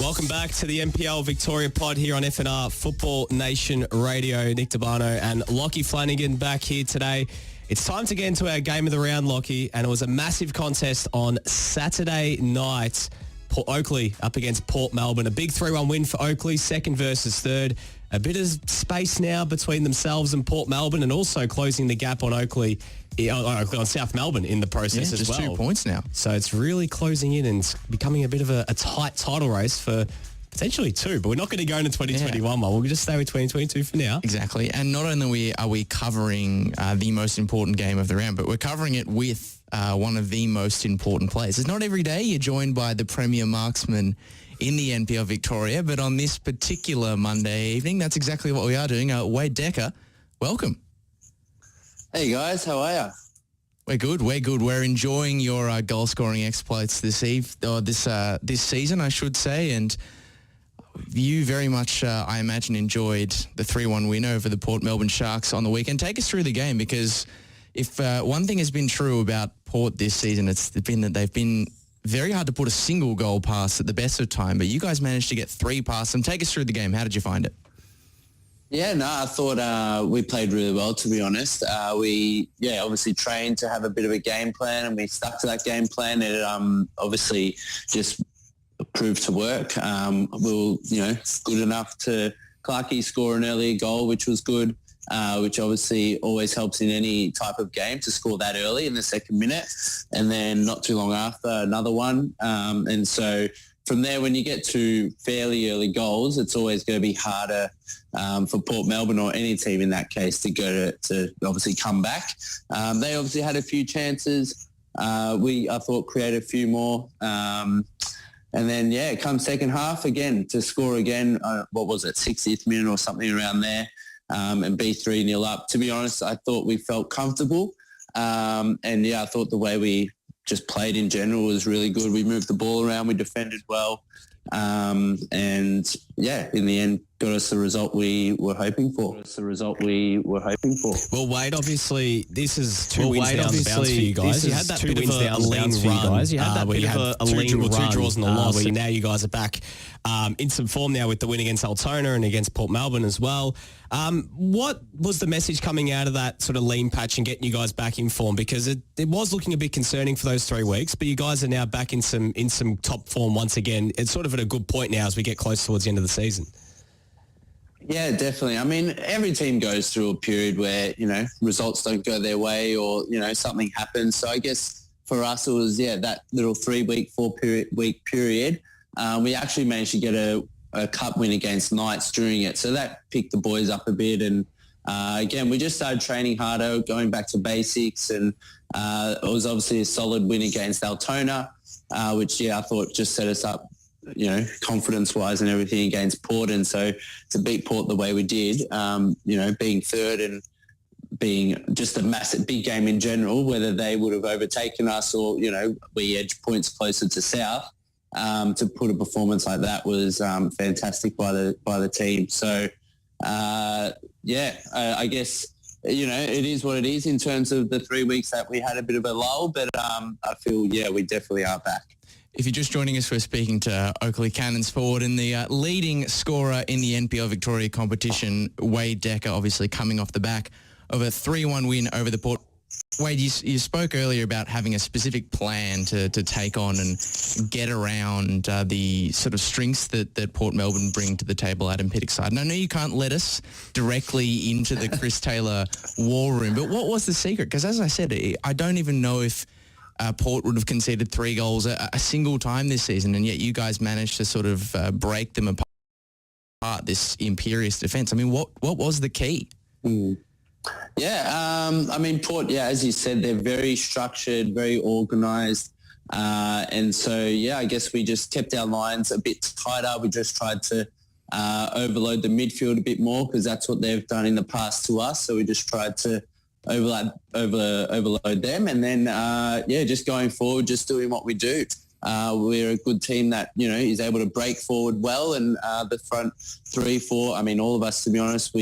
Welcome back to the NPL Victoria pod here on FNR Football Nation Radio. Nick Dabano and Lachie Flanagan back here today. It's time to get into our game of the round, Lachie, and it was a massive contest on Saturday night. Oakleigh up against Port Melbourne. A big 3-1 win for Oakleigh, second versus third. A bit of space now between themselves and Port Melbourne, and also closing the gap on Oakleigh, on South Melbourne in the process as well. Just 2 points now. So it's really closing in and becoming a bit of a tight title race for potentially 2, but we're not going to go into 2021 one. We'll just stay with 2022 for now. Exactly. And not only are we covering the most important game of the round, but we're covering it with one of the most important players. It's not every day you're joined by the premier marksman in the NPL Victoria, but on this particular Monday evening, that's exactly what we are doing. Wade Dekker, welcome. Hey guys, how are you? We're good. We're enjoying your goal scoring exploits this season, I should say, and you very much, I imagine, enjoyed the 3-1 win over the Port Melbourne Sharks on the weekend. Take us through the game, because if one thing has been true about Port this season, it's been that they've been very hard to put a single goal past at the best of time, but you guys managed to get 3 past them. Take us through the game. How did you find it? Yeah, no, I thought we played really well, to be honest. We obviously trained to have a bit of a game plan, and we stuck to that game plan. It obviously just proved to work. We were, good enough to Clarkey score an earlier goal, which was good, which obviously always helps in any type of game to score that early in the second minute. And then not too long after, another one. And so from there, when you get to fairly early goals, it's always going to be harder for Port Melbourne, or any team in that case, to obviously come back. They obviously had a few chances. I thought, created a few more. And then, come second half again to score again. 60th minute or something around there, and be 3-0 up. To be honest, I thought we felt comfortable. I thought the way we just played in general was really good. We moved the ball around, we defended well. In the end, got us the result we were hoping for. Well, Wade, obviously, this is 2 wins down the bounce for you guys. You had that bit of a lean run. You had that bit of a lean run, 2 draws and a loss. Where now you guys are back in some form now with the win against Altona and against Port Melbourne as well. What was the message coming out of that sort of lean patch and getting you guys back in form? Because it was looking a bit concerning for those 3 weeks, but you guys are now back in some top form once again. It's sort of at a good point now as we get close towards the end of the season. Yeah, definitely. I mean, every team goes through a period where, results don't go their way, or, something happens. So I guess for us, it was, that little 3-week, 4-week period. We actually managed to get a cup win against Knights during it. So that picked the boys up a bit. And again, we just started training harder, going back to basics. And it was obviously a solid win against Altona, which, I thought just set us up, confidence-wise and everything against Port. And so to beat Port the way we did, being third and being just a massive big game in general, whether they would have overtaken us or, we edged points closer to South, to put a performance like that was fantastic by the team. So, I guess it is what it is in terms of the 3 weeks that we had a bit of a lull, but I feel, we definitely are back. If you're just joining us, we're speaking to Oakleigh Cannons forward and the leading scorer in the NPL Victoria competition, Wade Dekker, obviously coming off the back of a 3-1 win over the Port. Wade, you spoke earlier about having a specific plan to take on and get around the sort of strengths that Port Melbourne bring to the table, Adam Pittock's side. And I know you can't let us directly into the Chris Taylor war room, but what was the secret? Because as I said, I don't even know if Port would have conceded 3 goals a single time this season, and yet you guys managed to sort of break them apart, this imperious defence. I mean, what was the key? Port, as you said, they're very structured, very organised. And so, I guess we just kept our lines a bit tighter. We just tried to overload the midfield a bit more because that's what they've done in the past to us. So we just tried to overload them. And then, just going forward, just doing what we do. We're a good team that, is able to break forward well. And the front 3, 4, all of us, to be honest,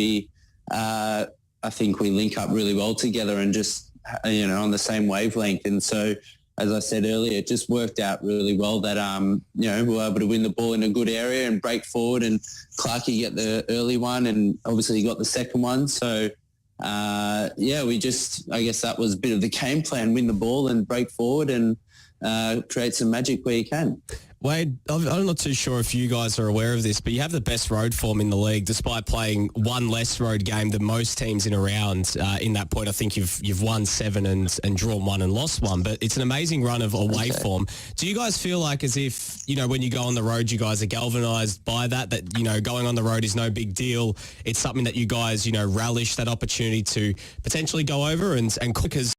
I think we link up really well together and just, on the same wavelength. And so, as I said earlier, it just worked out really well that, we were able to win the ball in a good area and break forward, and Clarkie get the early one and obviously got the second one. So, we just, I guess that was a bit of the game plan, win the ball and break forward and create some magic where you can. Wade, I'm not too sure if you guys are aware of this, but you have the best road form in the league, despite playing one less road game than most teams in a round. In that point, I think you've won 7 and drawn 1 and lost 1, but it's an amazing run of away form. Do you guys feel like as if, when you go on the road, you guys are galvanised by that, going on the road is no big deal? It's something that you guys, relish that opportunity to potentially go over and Cookers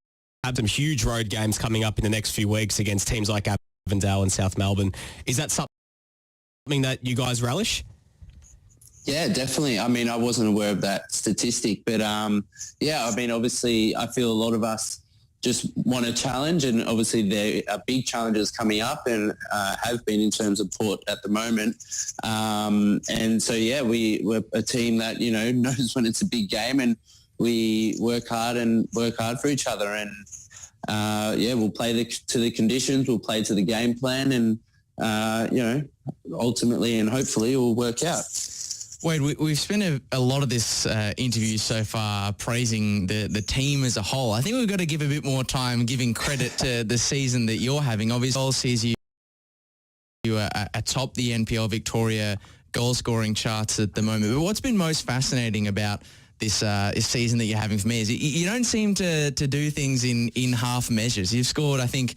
have some huge road games coming up in the next few weeks against teams like Avondale and South Melbourne. Is that something that you guys relish? Yeah, definitely. I wasn't aware of that statistic, but obviously I feel a lot of us just want a challenge, and obviously there are big challenges coming up and have been in terms of Port at the moment. And so, we're a team that, knows when it's a big game, and we work hard for each other. And we'll play to the conditions, we'll play to the game plan, and, ultimately and hopefully it will work out. Wade, we've spent a lot of this interview so far praising the team as a whole. I think we've got to give a bit more time giving credit to the season that you're having. Obviously, all sees you atop the NPL Victoria goal-scoring charts at the moment. But what's been most fascinating about this season that you're having for me is you don't seem to do things in half measures. You've scored, I think,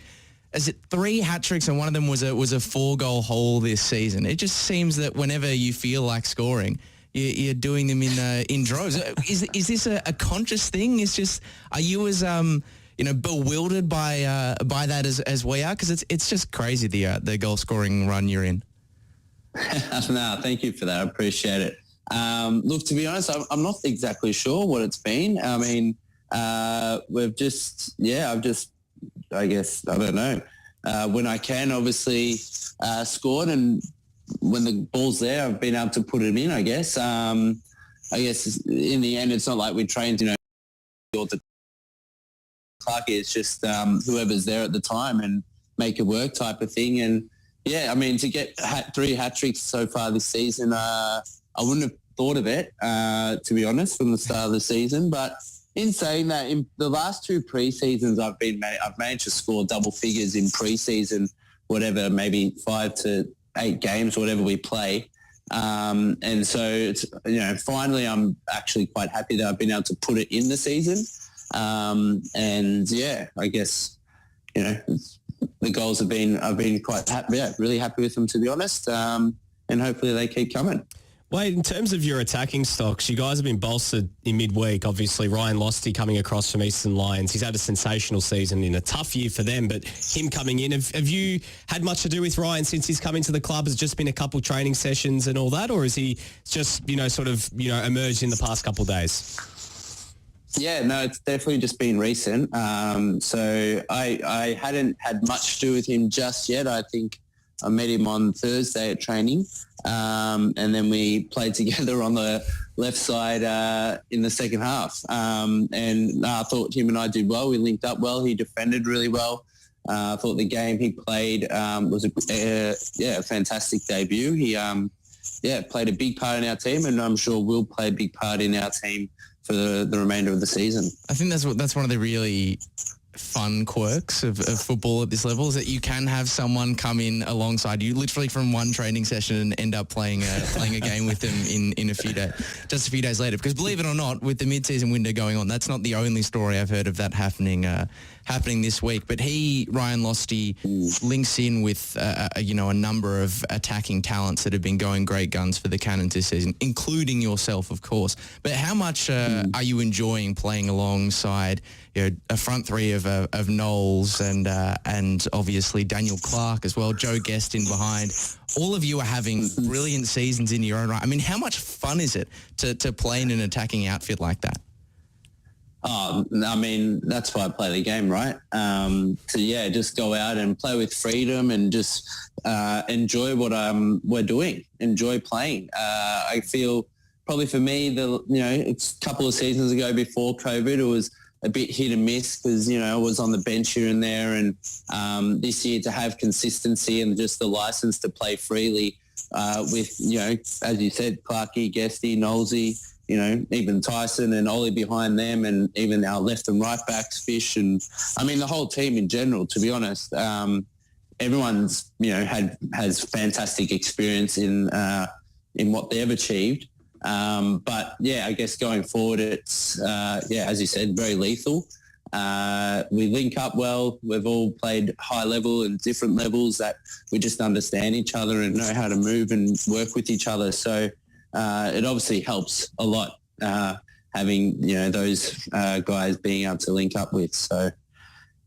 3 hat-tricks, and one of them was a 4-goal haul this season. It just seems that whenever you feel like scoring, you're doing them in droves. Is this a conscious thing? Are you as bewildered by that as we are? Because it's just crazy the goal-scoring run you're in. No, thank you for that. I appreciate it. Look, to be honest, I'm not exactly sure what it's been. I guess, I don't know. When I can, obviously, scored, and when the ball's there, I've been able to put it in, I guess. I guess in the end, it's not like we trained, or the Clarkie. It's just whoever's there at the time and make it work type of thing. And, to get 3 hat-tricks so far this season, I wouldn't have thought of it, to be honest, from the start of the season. But in saying that, in the last 2 pre-seasons, I've managed to score double figures in pre-season, whatever, maybe 5 to 8 games, whatever we play. And so, it's, finally, I'm actually quite happy that I've been able to put it in the season. I guess, the goals have been, I've been quite happy, really happy with them, to be honest. And hopefully they keep coming. Wade, in terms of your attacking stocks, you guys have been bolstered in midweek. Obviously, Ryan Lachie coming across from Eastern Lions. He's had a sensational season in a tough year for them, but him coming in, have you had much to do with Ryan since he's come into the club? Has it just been a couple training sessions and all that, or is he just, emerged in the past couple of days? Yeah, no, it's definitely just been recent. So I hadn't had much to do with him just yet. I think I met him on Thursday at training, and then we played together on the left side in the second half. And I thought him and I did well. We linked up well. He defended really well. I thought the game he played was a fantastic debut. He played a big part in our team, and I'm sure will play a big part in our team for the remainder of the season. I think that's one of the really fun quirks of football at this level, is that you can have someone come in alongside you literally from one training session and end up playing a game with them in a few days, just a few days later. Because believe it or not, with the mid-season window going on, that's not the only story I've heard of that happening this week. But Ryan Lachie, links in with a number of attacking talents that have been going great guns for the Cannons this season, including yourself, of course. But how much are you enjoying playing alongside a front three of Knowles and obviously Daniel Clark as well, Joe Guest in behind? All of you are having brilliant seasons in your own right. I mean, how much fun is it to play in an attacking outfit like that? Oh, I mean, that's why I play the game, right? Just go out and play with freedom and just enjoy what we're doing, enjoy playing. I feel probably for me, it's a couple of seasons ago before COVID, it was a bit hit and miss because, I was on the bench here and there. And this year to have consistency and just the license to play freely with, as you said, Clarkie, Guesty, Knowlesy, even Tyson and Ollie behind them, and even our left and right backs, Fish, and I mean the whole team in general. To be honest, everyone's has fantastic experience in what they've achieved. But I guess going forward, it's as you said, very lethal. We link up well. We've all played high level and different levels that we just understand each other and know how to move and work with each other. So. It obviously helps a lot having, those guys being able to link up with. So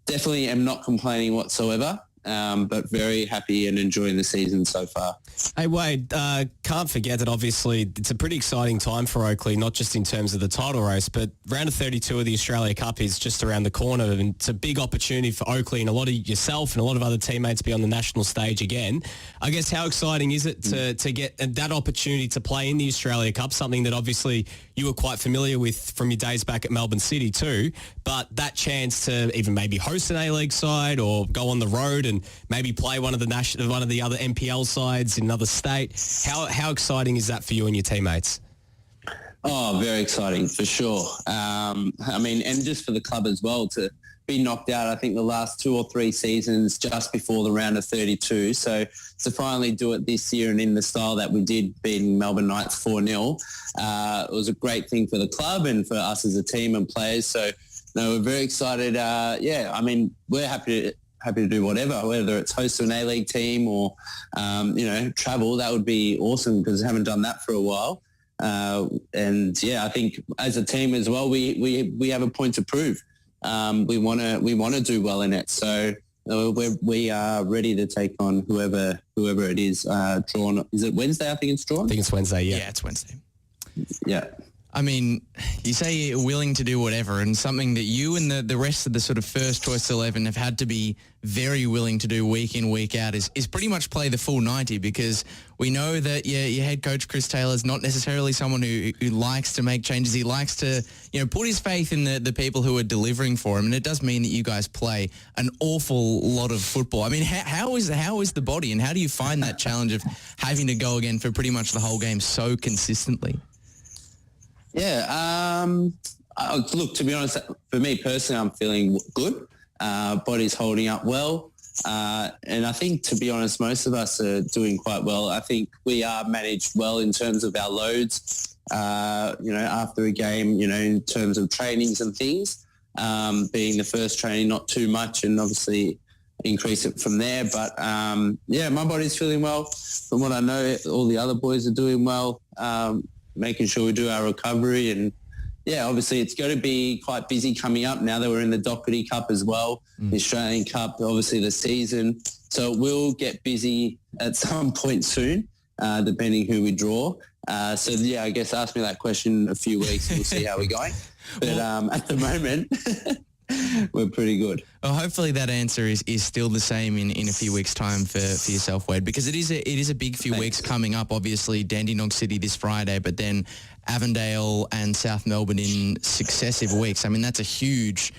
definitely am not complaining whatsoever, but very happy and enjoying the season so far. Hey, Wade, can't forget that obviously it's a pretty exciting time for Oakleigh, not just in terms of the title race, but round of 32 of the Australia Cup is just around the corner, and it's a big opportunity for Oakleigh and a lot of yourself and a lot of other teammates to be on the national stage again. I guess how exciting is it to get that opportunity to play in the Australia Cup, something that obviously you were quite familiar with from your days back at Melbourne City too, but that chance to even maybe host an A-League side or go on the road and maybe play one of the other NPL sides in another state. How exciting is that for you and your teammates? Oh, very exciting for sure. And just for the club as well to be knocked out, I think the last 2 or 3 seasons just before the round of 32. So to finally do it this year and in the style that we did, beating Melbourne Knights 4-0, it was a great thing for the club and for us as a team and players. So we're very excited. We're happy to do whatever, whether it's host an A-League team or, travel. That would be awesome because we haven't done that for a while. I think as a team as well, we have a point to prove. We want to do well in it. So we are ready to take on whoever it is drawn. Is it Wednesday? I think it's drawn. I think it's Wednesday. Yeah, it's Wednesday. Yeah. I mean, you say you're willing to do whatever, and something that you and the rest of the sort of first choice 11 have had to be very willing to do week in, week out is pretty much play the full 90, because we know that your head coach, Chris Taylor, is not necessarily someone who likes to make changes. He likes to, put his faith in the people who are delivering for him, and it does mean that you guys play an awful lot of football. I mean, how is the body, and how do you find that challenge of having to go again for pretty much the whole game so consistently? Yeah, look, to be honest, for me personally, I'm feeling good. Body's holding up well. And I think, to be honest, most of us are doing quite well. I think we are managed well in terms of our loads, after a game, in terms of trainings and things. Being the first training, not too much, and obviously increase it from there. But, my body's feeling well. From what I know, all the other boys are doing well. Making sure we do our recovery, and obviously it's going to be quite busy coming up now that we're in the Doherty Cup as well, the Australian Cup, obviously the season. So it will get busy at some point soon, depending who we draw. I guess ask me that question in a few weeks and we'll see how we're going. But at the moment... we're pretty good. Well, hopefully that answer is still the same in a few weeks' time for yourself, Wade, because it is a big few weeks coming up. Obviously, Dandenong City this Friday, but then Avondale and South Melbourne in successive weeks. I mean, that's a huge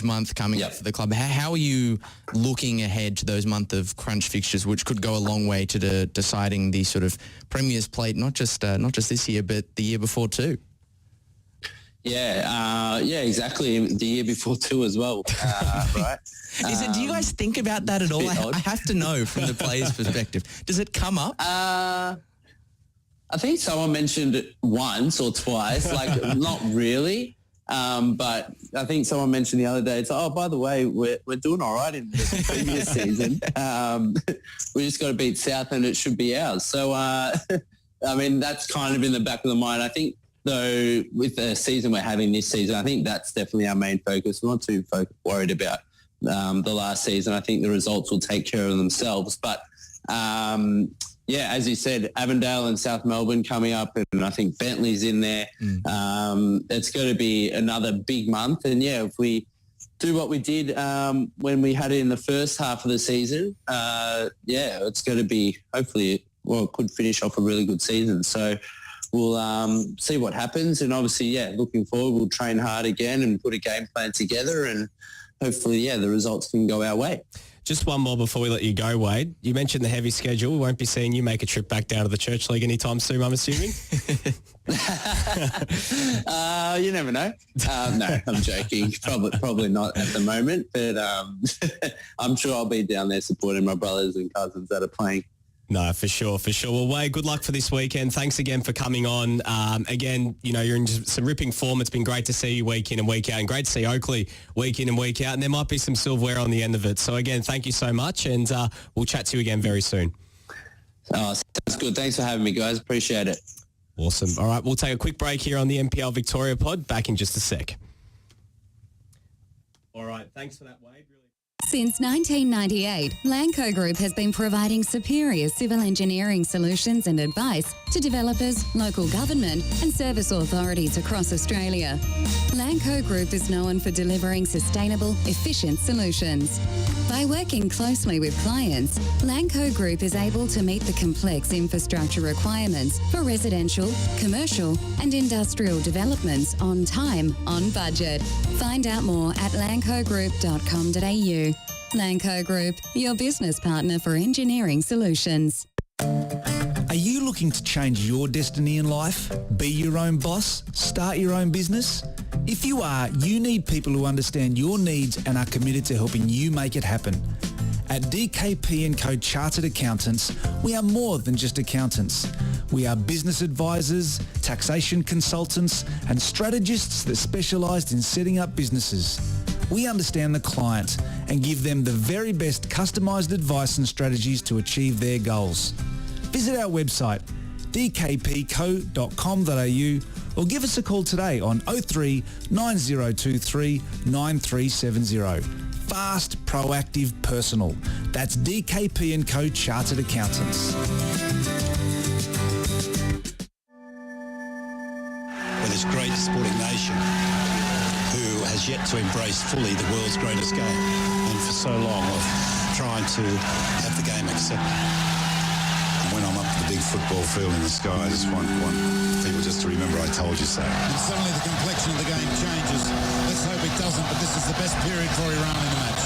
month coming up for the club. How are you looking ahead to those month of crunch fixtures, which could go a long way to deciding the sort of Premier's plate, not just this year, but the year before too? Yeah, exactly. The year before too as well, right? Do you guys think about that at all? I have to know from the player's perspective. Does it come up? I think someone mentioned it once or twice, like not really. But I think someone mentioned the other day, it's like, oh, by the way, we're doing all right in the previous season. We just got to beat South and it should be ours. So, I mean, that's kind of in the back of the mind. I think, though, with the season we're having this season, I think that's definitely our main focus. We're not too worried about the last season. I think the results will take care of themselves. But, as you said, Avondale and South Melbourne coming up, and I think Bentley's in there. It's going to be another big month. And, if we do what we did when we had it in the first half of the season, it's going to be hopefully, it could finish off a really good season. So, we'll see what happens, and obviously, looking forward, we'll train hard again and put a game plan together, and hopefully, the results can go our way. Just one more before we let you go, Wade. You mentioned the heavy schedule. We won't be seeing you make a trip back down to the Church League anytime soon, I'm assuming? You never know. No, I'm joking. Probably not at the moment, but I'm sure I'll be down there supporting my brothers and cousins that are playing. No, for sure. Well, Wade, good luck for this weekend. Thanks again for coming on. Again, you're in some ripping form. It's been great to see you week in and week out, and great to see Oakleigh week in and week out. And there might be some silverware on the end of it. So again, thank you so much, and we'll chat to you again very soon. Oh, sounds good. Thanks for having me, guys. Appreciate it. Awesome. All right, we'll take a quick break here on the NPL Victoria pod. Back in just a sec. All right, thanks for that, Wade. Since 1998, Lanco Group has been providing superior civil engineering solutions and advice to developers, local government and service authorities across Australia. Lanco Group is known for delivering sustainable, efficient solutions. By working closely with clients, Lanco Group is able to meet the complex infrastructure requirements for residential, commercial and industrial developments on time, on budget. Find out more at lancogroup.com.au. Lanco Group, your business partner for engineering solutions. Are you looking to change your destiny in life? Be your own boss? Start your own business? If you are, you need people who understand your needs and are committed to helping you make it happen. At DKP & Co Chartered Accountants, we are more than just accountants. We are business advisors, taxation consultants and strategists that specialise in setting up businesses. We understand the client and give them the very best customised advice and strategies to achieve their goals. Visit our website dkpco.com.au or give us a call today on 03 9023 9370. Fast, proactive, personal. That's DKP & Co Chartered Accountants. With this great sporting nation who has yet to embrace fully the world's greatest game, and for so long of trying to have the game accepted. And when I'm up to the big football field in the sky, I just want people just to remember I told you so. And suddenly the complexion of the game changes. Let's hope it doesn't, but this is the best period for Iran in the match.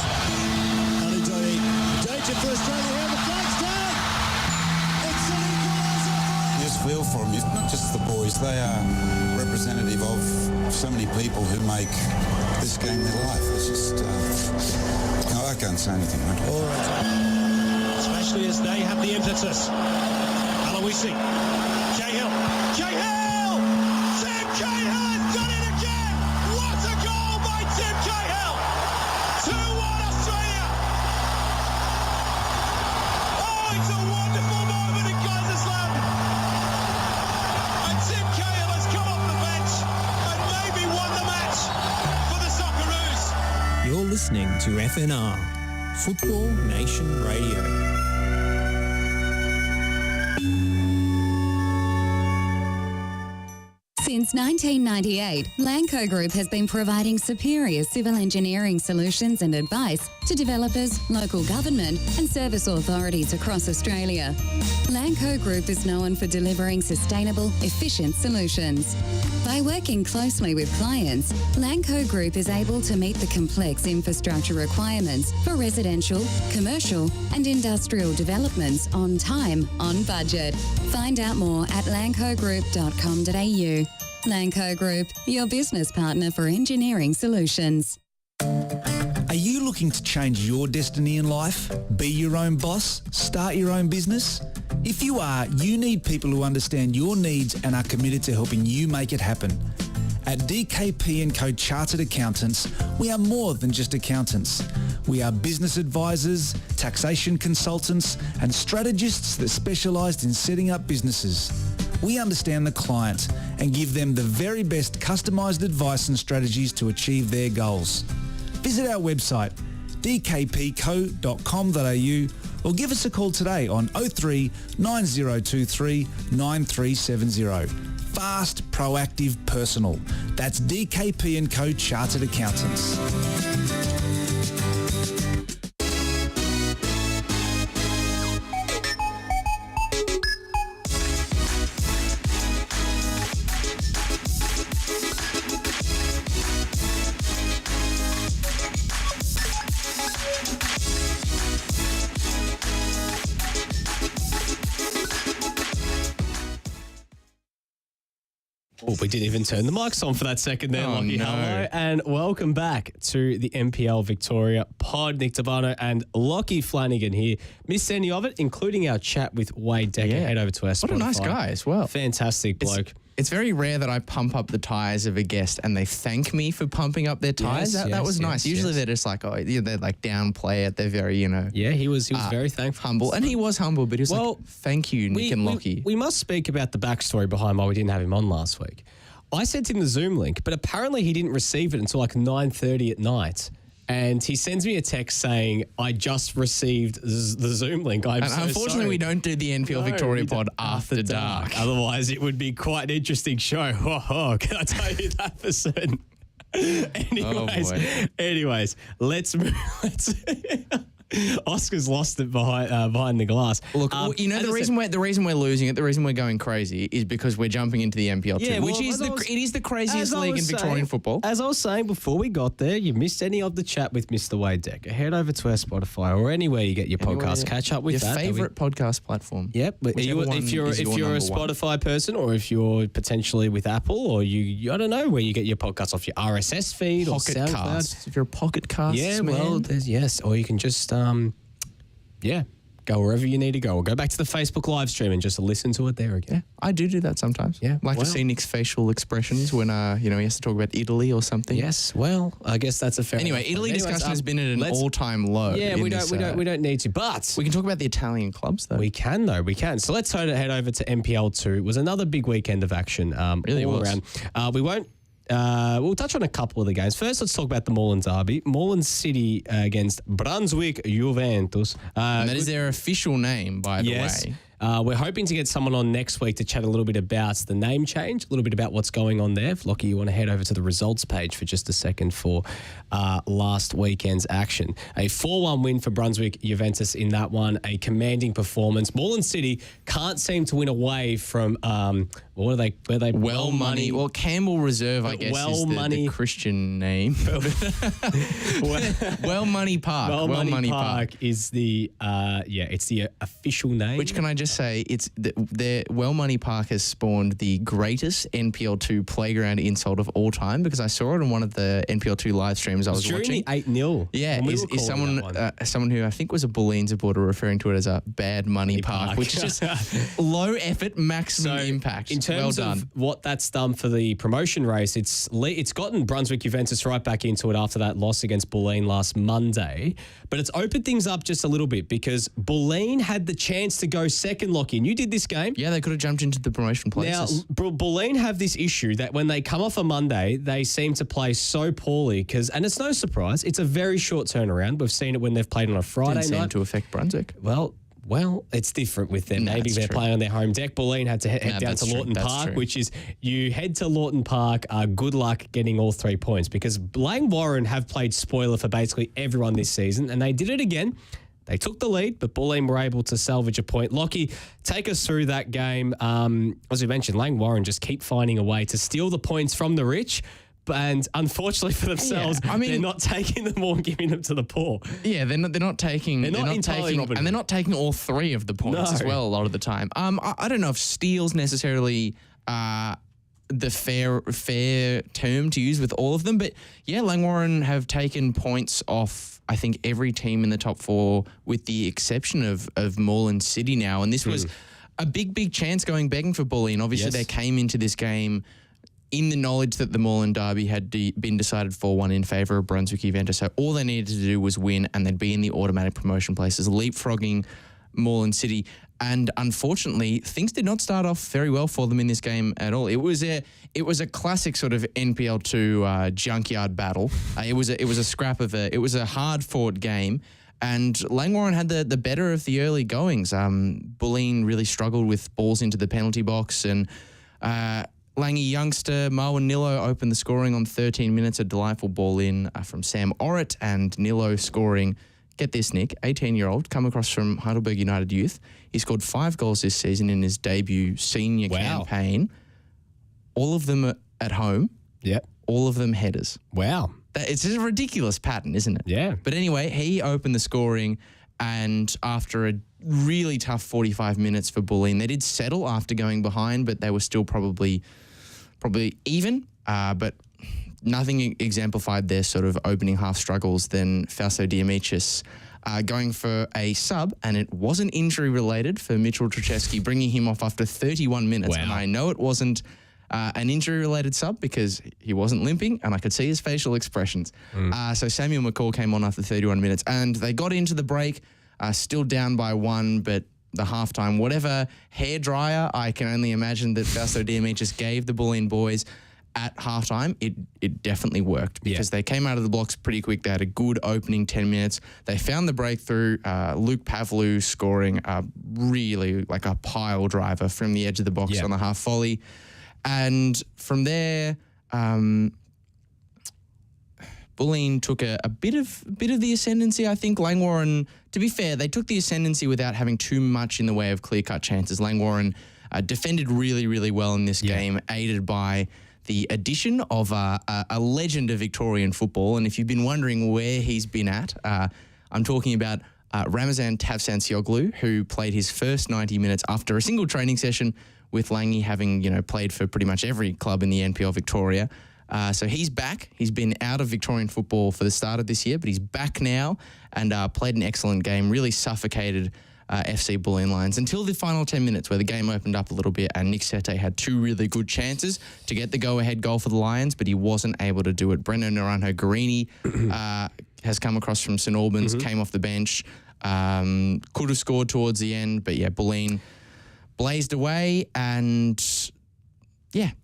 Ali Daei, danger for Australia here, the flag's down! It's an equaliser! Just feel for them. It's not just the boys. They are representative of so many people who make this game their life. It's just, I can't say anything, mate. All right. Especially as they have the impetus. Aloisi. Cahill. Cahill! Tim Cahill has done it again! What a goal by Tim Cahill! 2-1 Australia! Oh, it's a wonderful moment in Kaiserslautern! And Tim Cahill has come off the bench and maybe won the match for the Socceroos. You're listening to FNR, Football Nation Radio. Since 1998, Lanco Group has been providing superior civil engineering solutions and advice to developers, local government and service authorities across Australia. Lanco Group is known for delivering sustainable, efficient solutions. By working closely with clients, Lanco Group is able to meet the complex infrastructure requirements for residential, commercial and industrial developments on time, on budget. Find out more at lancogroup.com.au. Lanco Group, your business partner for engineering solutions. Are you looking to change your destiny in life? Be your own boss? Start your own business? If you are, you need people who understand your needs and are committed to helping you make it happen. At DKP & Co Chartered Accountants, we are more than just accountants. We are business advisors, taxation consultants and strategists that specialise in setting up businesses. We understand the client and give them the very best customised advice and strategies to achieve their goals. Visit our website dkpco.com.au or give us a call today on 03 9023 9370. Fast, proactive, personal. That's DKP & Co Chartered Accountants. Oh, we didn't even turn the mics on for that second there, Lachie. No. Hello and welcome back to the NPL Victoria pod. Nick Tabano and Lachie Flanagan here. Missed any of it, including our chat with Wade Dekker. Yeah. Head over to our Spotify. What a nice guy as well. Fantastic bloke. It's very rare that I pump up the tyres of a guest and they thank me for pumping up their tyres. That was nice. Usually they're just like, they're like downplay it. They're very, Yeah, he was very thankful. humble. And he was humble, but he was like, thank you, Nick and Lachie. We must speak about the backstory behind why we didn't have him on last week. I sent him the Zoom link, but apparently he didn't receive it until like 9:30 at night. And he sends me a text saying, I just received the Zoom link. Unfortunately, sorry. we don't do the NPL Victoria pod after dark. Otherwise, it would be quite an interesting show. Can I tell you that for certain? Anyways, let's move. Oscar's lost it behind the glass. Look, the reason we're losing it, the reason we're going crazy is because we're jumping into the NPL2, which is it is the craziest league in Victorian football. As I was saying before we got there, you missed any of the chat with Mr. Wade Dekker. Head over to our Spotify or anywhere you get your podcast. Catch up with your that. favourite podcast platform. Yep. If you're a Spotify person, or if you're potentially with Apple, or you I don't know where you get your podcasts off, your RSS feed or SoundCloud. Cast. If you're a Pocket Cast, or you can just go wherever you need to go, or go back to the Facebook live stream and just listen to it there again. Yeah, I do that sometimes. Yeah, to see Nick's facial expressions when he has to talk about Italy or something. Yes, well, I guess that's a fair. Anyway, Italy discussion has been at an all-time low. Yeah, we don't need to, but we can talk about the Italian clubs though. We can. So let's head over to NPL2. It was another big weekend of action. Really all was. around. We won't. We'll touch on a couple of the games. First, let's talk about the Moreland Derby. Moreland City against Brunswick Juventus. And that is their official name, by the way. We're hoping to get someone on next week to chat a little bit about the name change, a little bit about what's going on there. If Lachie, you want to head over to the results page for just a second for last weekend's action. A 4-1 win for Brunswick Juventus in that one, a commanding performance. Moreland City can't seem to win away from, Well Money. Well, Campbell Reserve, I guess, is the Christian name. Well Money Park. Well Money Park is the, it's the official name. Which, can I just say, it's their Well Money Park has spawned the greatest NPL2 playground insult of all time, because I saw it on one of the NPL2 live streams I was watching. During the 8-0. Yeah, is someone who I think was a Bulleen supporter referring to it as a bad money park, which is just low effort, maximum impact. In terms of what that's done for the promotion race, it's gotten Brunswick Juventus right back into it after that loss against Bulleen last Monday, but it's opened things up just a little bit because Bulleen had the chance to go second, Lachie, and you did this game. Yeah, they could have jumped into the promotion places. Now, Bulleen have this issue that when they come off a Monday, they seem to play so poorly and it's no surprise, it's a very short turnaround. We've seen it when they've played on a Friday Didn't night. seem to affect Brunswick. Well, Well, it's different with them. No, Maybe it's they're true. playing on their home deck. Bulleen had to head down that's to true. Lawton That's Park, true. which is you head to Lawton Park. Good luck getting all 3 points because Langwarrin have played spoiler for basically everyone this season, and they did it again. They took the lead, but Bulleen were able to salvage a point. Lachie, take us through that game. As we mentioned, Langwarrin just keep finding a way to steal the points from the rich. And unfortunately for themselves, they're not taking them all and giving them to the poor. Yeah, they're not taking. They're not entirely taking, and they're not taking all 3 of the points as well. A lot of the time, I don't know if steals necessarily the fair term to use with all of them, but yeah, Langwarrin have taken points off, I think, every team in the top 4 with the exception of Moreland City now, and this was a big chance going begging for Bulleen. Obviously, they came into this game in the knowledge that the Moreland Derby had been decided 4-1 in favour of Brunswick Juventus. So all they needed to do was win and they'd be in the automatic promotion places, leapfrogging Moreland City. And unfortunately, things did not start off very well for them in this game at all. It was a classic sort of NPL2 junkyard battle. It was a hard fought game. And Langwarrin had the better of the early goings. Bulleen really struggled with balls into the penalty box, and Langy youngster Marwan Nillo opened the scoring on 13 minutes. A delightful ball in from Sam Orrit, and Nillo scoring, get this, Nick, 18-year-old, come across from Heidelberg United Youth. He scored 5 goals this season in his debut senior campaign. All of them at home. Yep. All of them headers. Wow. It's a ridiculous pattern, isn't it? Yeah. But anyway, he opened the scoring, and after a really tough 45 minutes for Bulleen, they did settle after going behind, but they were still probably even, but nothing exemplified their sort of opening half struggles than Fausto Diamicis going for a sub, and it wasn't injury related for Mitchell Trucheski, bringing him off after 31 minutes. Wow. And I know it wasn't an injury related sub because he wasn't limping and I could see his facial expressions. So Samuel McCall came on after 31 minutes and they got into the break, still down by 1, but the halftime, whatever hairdryer, I can only imagine that Fausto Diamicis gave the Bulleen boys at halftime, it definitely worked because they came out of the blocks pretty quick. They had a good opening 10 minutes. They found the breakthrough. Luke Pavlou scoring really like a pile driver from the edge of the box on the half volley. And from there, Bulleen took a bit of the ascendancy. I think Langwarrin, to be fair, they took the ascendancy without having too much in the way of clear-cut chances. Langwarrin defended really, really well in this game, aided by the addition of a legend of Victorian football. And if you've been wondering where he's been at, I'm talking about Ramazan Tavsancioglu, who played his first 90 minutes after a single training session with Langy having, played for pretty much every club in the NPL Victoria. So he's back. He's been out of Victorian football for the start of this year, but he's back now and played an excellent game, really suffocated FC Bulleen Lions until the final 10 minutes where the game opened up a little bit and Nick Sete had 2 really good chances to get the go-ahead goal for the Lions, but he wasn't able to do it. Breno Naranjo Guarini has come across from St Albans, came off the bench, could have scored towards the end, but Bulleen blazed away and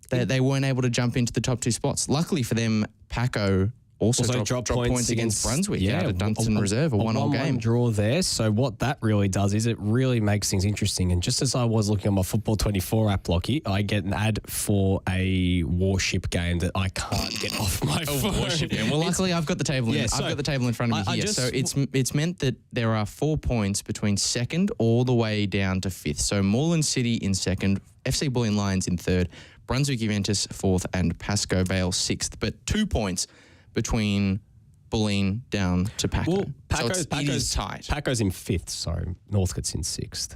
they weren't able to jump into the top 2 spots. Luckily for them, Paco also dropped points against Brunswick out of Dunstan Reserve, a 1-1 game. Draw there. So what that really does is it really makes things interesting. And just as I was looking on my Football 24 app, Lachie, I get an ad for a Warship game that I can't get off my phone. Warship game. Well, luckily I've got the table. I've got the table in front of me here. So it's meant that there are 4 points between second all the way down to 5th. So Moreland City in second, FC Bulleen Lions in third, Brunswick Juventus 4th, and Pascoe Vale 6th. But 2 points between Bulleen down to Paco. Well, it is tight. Paco's in 5th, sorry. Northcote's in 6th.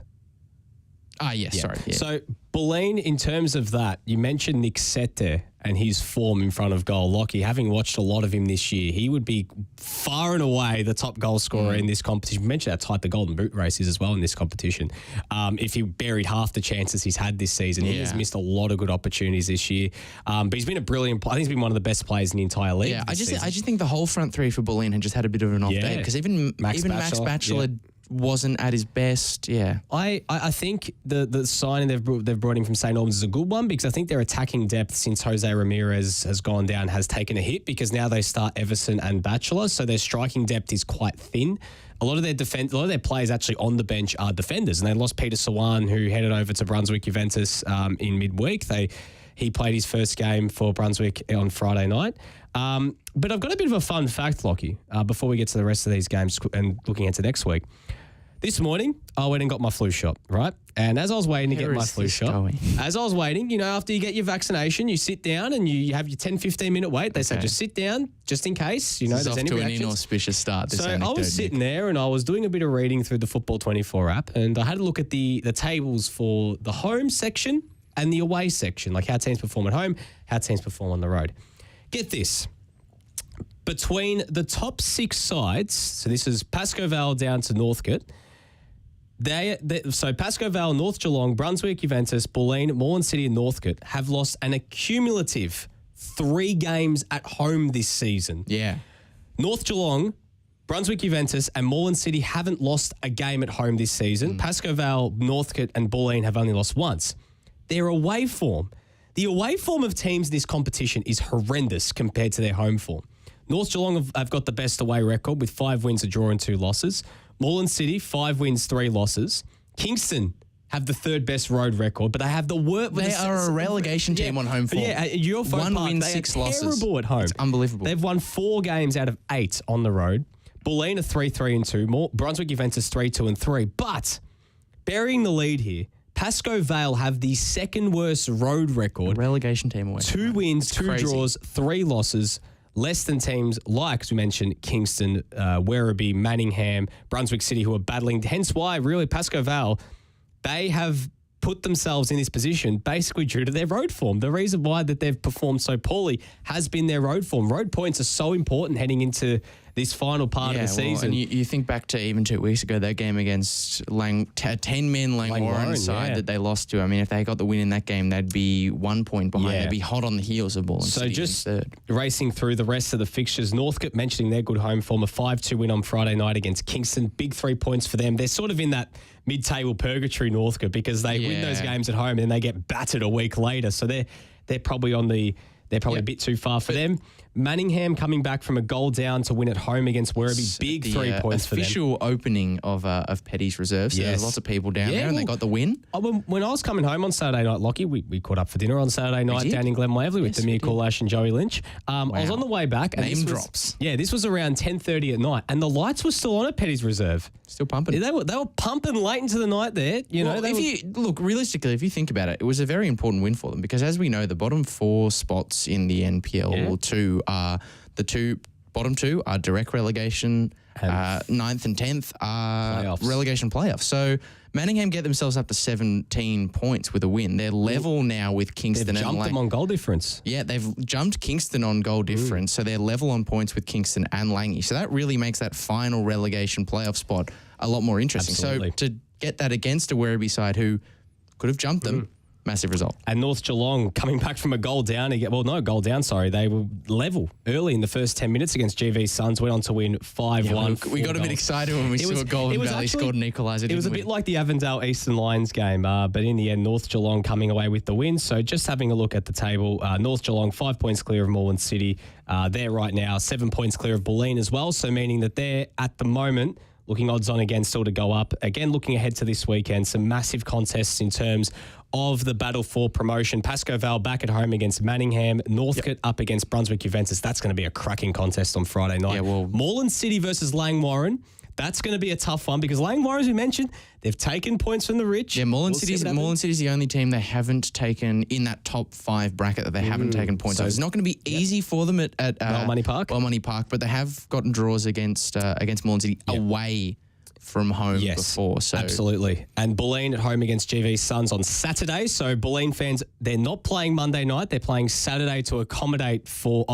Sorry. Yeah. So Bulleen, in terms of that, you mentioned Nick Sete and his form in front of goal. Lachie, having watched a lot of him this year, he would be far and away the top goal scorer in this competition. You mentioned how tight the Golden Boot race is as well in this competition. If he buried half the chances he's had this season, he has missed a lot of good opportunities this year. But he's been a brilliant player. I think he's been one of the best players in the entire league. I just think the whole front three for Bulleen had just had a bit of an off day because even Max Batchelor wasn't at his best. Yeah. I think the signing they've brought in from St. Albans is a good one because I think their attacking depth since Jose Ramirez has gone down has taken a hit because now they start Everson and Batchelor, so their striking depth is quite thin. A lot of their players actually on the bench are defenders, and they lost Peter Sawan, who headed over to Brunswick Juventus in midweek. He played his first game for Brunswick on Friday night. But I've got a bit of a fun fact, Lachie, before we get to the rest of these games and looking into next week. This morning, I went and got my flu shot, right? And as I was waiting to get my flu shot, as I was waiting, after you get your vaccination, you sit down and you have your 10, 15-minute wait. They say just sit down just in case, there's any reactions. Off to an inauspicious start, this So anecdote, I was sitting there and I was doing a bit of reading through the Football 24 app, and I had a look at the tables for the home section and the away section, like how teams perform at home, how teams perform on the road. Get this. Between the top 6 sides, so this is Pascoe Vale down to Northcote, so Pascoe Vale, North Geelong, Brunswick, Juventus, Bulleen, Moreland City and Northcote have lost an accumulative 3 games at home this season. Yeah. North Geelong, Brunswick Juventus and Moreland City haven't lost a game at home this season. Pascoe Vale, Northcote and Bulleen have only lost once. Their away form. The away form of teams in this competition is horrendous compared to their home form. North Geelong have got the best away record with 5 wins, a draw and 2 losses. Moreland City, 5 wins, 3 losses. Kingston have the 3rd best road record, but they have the worst. They are a relegation team on home form. Yeah, your 1 win, 6 losses. Terrible at home. It's unbelievable. They've won 4 games out of 8 on the road. Bulleen are 3-3-2. Brunswick Juventus 3-2-3. But burying the lead here, Pascoe Vale have the 2nd worst road record. A relegation team away. 2 wins, 2 draws, 3 losses. Less than teams like, as we mentioned, Kingston, Werribee, Manningham, Brunswick City, who are battling. Hence why, really, Pascoe Vale, they have put themselves in this position basically due to their road form. The reason why that they've performed so poorly has been their road form. Road points are so important heading into this final part of the season. And you think back to even 2 weeks ago, that game against a 10-man Langwarrin side that they lost to. I mean, if they got the win in that game, they'd be 1 point behind. They'd be hot on the heels of Moreland City. So just racing through the rest of the fixtures, Northcote mentioning their good home form, a 5-2 win on Friday night against Kingston. Big 3 points for them. They're sort of in that mid-table purgatory, Northcote, because they win those games at home and then they get battered a week later. So they're probably a bit too far for them. Manningham coming back from a goal down to win at home against Werribee. Big 3 points for them. Official opening of Petty's reserve. So there's lots of people down there and they got the win. When I was coming home on Saturday night, Lachie, we caught up for dinner on Saturday night down in Glen Waverley with Demir Kulash and Joey Lynch. I was on the way back. And Name drops. This was around 10:30 at night and the lights were still on at Petty's reserve. Still pumping. They were pumping late into the night there. Look, realistically, if you think about it, it was a very important win for them because as we know, the bottom 4 spots in the NPL2 are the bottom 2 are direct relegation. 9th and 10th are relegation playoffs. So Manningham get themselves up to 17 points with a win. They're level now with Kingston. They've jumped them on goal difference. Yeah, they've jumped Kingston on goal difference. So they're level on points with Kingston and Langley. So that really makes that final relegation playoff spot a lot more interesting. Absolutely. So to get that against a Werribee side who could have jumped them, massive result. And North Geelong coming back from a goal down again. Well, no, goal down, sorry. They were level early in the first 10 minutes against GV Suns. Went on to win 5-1. We got a bit excited when we saw Golden Valley scored an equaliser. It was a bit like the Avondale Eastern Lions game, but in the end, North Geelong coming away with the win. So just having a look at the table, North Geelong 5 points clear of Moreland City. They're right now 7 points clear of Bulleen as well. So meaning that they're at the moment looking odds on again still to go up. Again, looking ahead to this weekend, some massive contests in terms of the battle for promotion. Pascoe Vale back at home against Manningham. Northcote up against Brunswick Juventus. That's going to be a cracking contest on Friday night. Moreland City versus Langwarrin. That's going to be a tough one because Langwarrin, as we mentioned, they've taken points from the rich. Yeah, Moreland City's the only team they haven't taken in that top 5 bracket that they haven't taken points. So it's not going to be easy for them at Money Park. Money Park, but they have gotten draws against Moreland City away from home before. So absolutely. And Bulleen at home against GV Suns on Saturday. So Bulleen fans, they're not playing Monday night. They're playing Saturday to accommodate for the